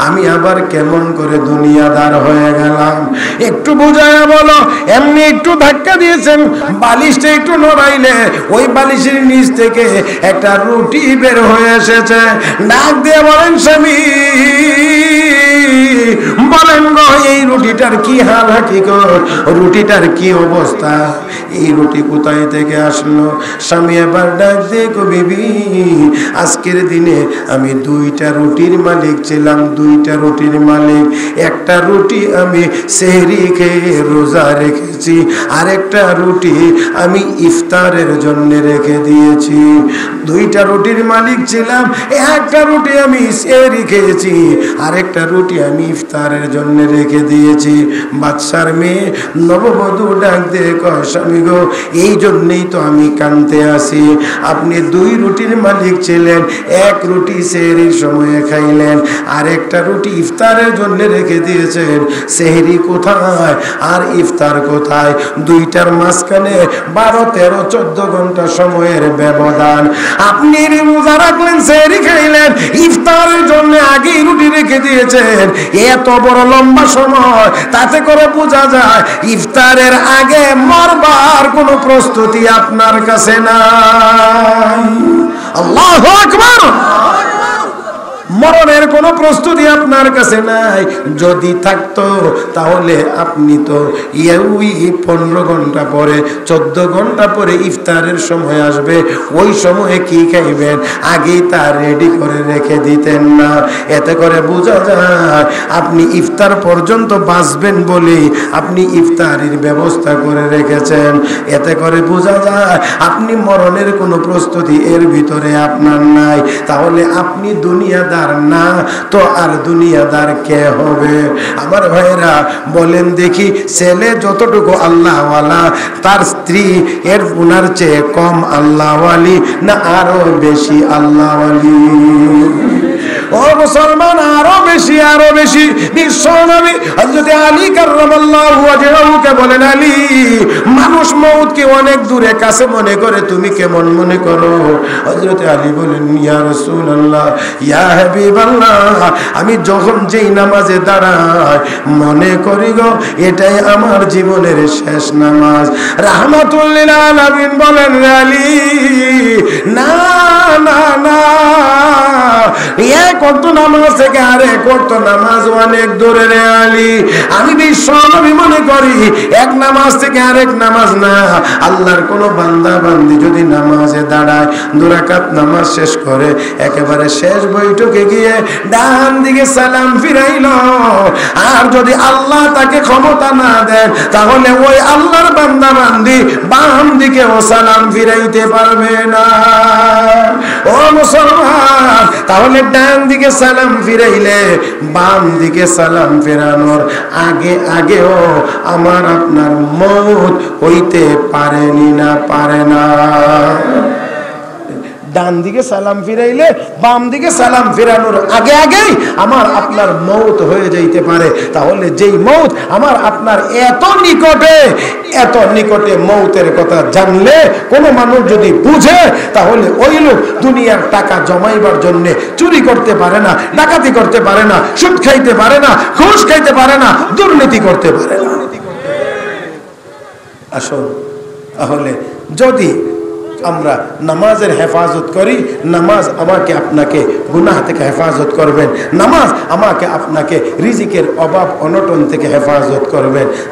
আমি আবার কেমন করে দুনিয়াদার হয়ে গেলাম? একটু বুঝায়া বলো। এমনি একটু ধাক্কা দিয়েছেন, বালিশটা একটু নড়াইলে ওই বালিশের নিচ থেকে একটা রুটি বের হয়ে এসেছে। ডাক দিয়ে বলেন, স্বামী, বলেন গো, এই রুটিটার কি হাল হাকিকত, রুটিটার কি অবস্থা, এই রুটি কোথায় থেকে আসলো? স্বামী এবার ডাক দিয়ে কো, বিবি, আজকের দিনে আমি 2টা রুটির মালিক ছিলাম, 2টা রুটির মালিক। একটা রুটি আমি সেহরি খেয়ে রোজা রেখেছি, আরেকটা রুটি আমি ইফতারের জন্য রেখে দিয়েছি। 2টা রুটির মালিক ছিলাম, একটা রুটি আমি সেহরি খেয়েছি, আরেকটা রুটি আমি ইফতারের জন্য রেখে দিয়েছি। বাদশার মেয়ে নববধূ ডাক দিয়ে কয়, স্বামী গো, এই জন্যই তো আমি কাঁদতে আসি। আপনি 2 রুটির মালিক ছিলেন, 1 রুটি সেহরির সময়ে খাইলেন, আরেকটা রুটি ইফতারের জন্য রেখে দিয়েছেন। সেহরি কোথায় আর ইফতার কোথায়? 2টার মাঝখানে 12, 13, 14 ঘন্টা সময়ের ব্যবধান। আপনি রোজা রাখলেন, সেহরি খাইলেন, ইফতারের জন্য আগেই রুটি রেখে দিয়েছেন, এত বড় লম্বা সময়, তাতে করে বোঝা যায় ইফতারের আগে মরবার কোনো প্রস্তুতি আপনার কাছে নাই। আল্লাহু আকবার। মরণের কোনো প্রস্তুতি আপনার কাছে নাই। যদি থাকতো তাহলে আপনি তো 15 ঘন্টা পরে 14 ঘন্টা পরে ইফতারের সময় আসবে, ওই সময়ে কি খাইবেন আগেই তা রেডি করে রেখে দিতেন না। এতে করে বোঝা যায় আপনি ইফতার পর্যন্ত বাঁচবেন বলে আপনি ইফতারির ব্যবস্থা করে রেখেছেন। এতে করে বোঝা যায় আপনি মরণের কোনো প্রস্তুতি এর ভিতরে আপনার নাই। তাহলে আপনি দুনিয়াদার না তো আর দুনিয়াদার কে হবে? আমার ভাইরা বলেন দেখি, ছেলে যতটুকু আল্লাহওয়ালা, তার স্ত্রী এর উনার চেয়ে কম আল্লাহওয়ালি না আরো বেশি আল্লাহওয়ালি? ও মুসলমান, আরো বেশি, আরো বেশি। বিশ্বনবী হযরত আলী কাররামাল্লাহু ওয়াজহাহুকে বলেন, আলী, মানুষ মউতকে অনেক দূরে, কাছে মনে করে, তুমি কেমন মনে করো? হযরত আলী বলেন, ইয়া রাসূলুল্লাহ, ইয়া হাবিবাল্লাহ, আমি যখন যেই নামাজে দাঁড়াই মনে করি গো এটাই আমার জীবনের শেষ নামাজ। রাহমাতুল লিল আলামিন বলেন, আলী, না না না, কত নামাজ থেকে আরে কত নামাজ অনেক দূরে রে আলী। আমি বিশ্বনবী মনে করি এক নামাজ থেকে আরেক নামাজ না। আল্লাহর কোন বান্দা বান্দি যদি নামাজে দাঁড়ায়, 2 রাকাত নামাজ শেষ করে একেবারে শেষ বৈঠকে গিয়ে ডান দিকে সালাম ফিরাইল, আর যদি আল্লাহ তাকে ক্ষমতা না দেন তাহলে ওই আল্লাহর বান্দা বান্দি বাম দিকে ও সালাম ফিরাইতে পারবে না। ও মুসলমান, তাহলে ডান দিকে সালাম ফিরাইলে বাম দিকে সালাম ফেরানোর আগে আগেও আমার আপনার মওত হইতে পারেনি না, পারে না। ডান দিকে সালাম ফিরাইলে বাম দিকে সালাম ফেরানোর আগে আগেই আমার আপনার মওত হয়ে যাইতে পারে। তাহলে যেই মওত আমার আপনার এত নিকটে, এত নিকটে মওতের কথা জানলে কোন মানুষ যদি বুঝে, তাহলে ওই লোক দুনিয়ার টাকা জমাইবার জন্য চুরি করতে পারে না, ডাকাতি করতে পারে না, সুদ খাইতে পারে না, ঘুষ খাইতে পারে না, দুর্নীতি করতে পারে না। আসুন, তাহলে যদি আমরা নামাজের হেফাজত করি, নামাজ আমাকে আপনাকে গুনাহ থেকে হেফাজত করবেন, নামাজ আমাকে আপনাকে রিজিকের অভাব অনটন থেকে হেফাজত করবেন।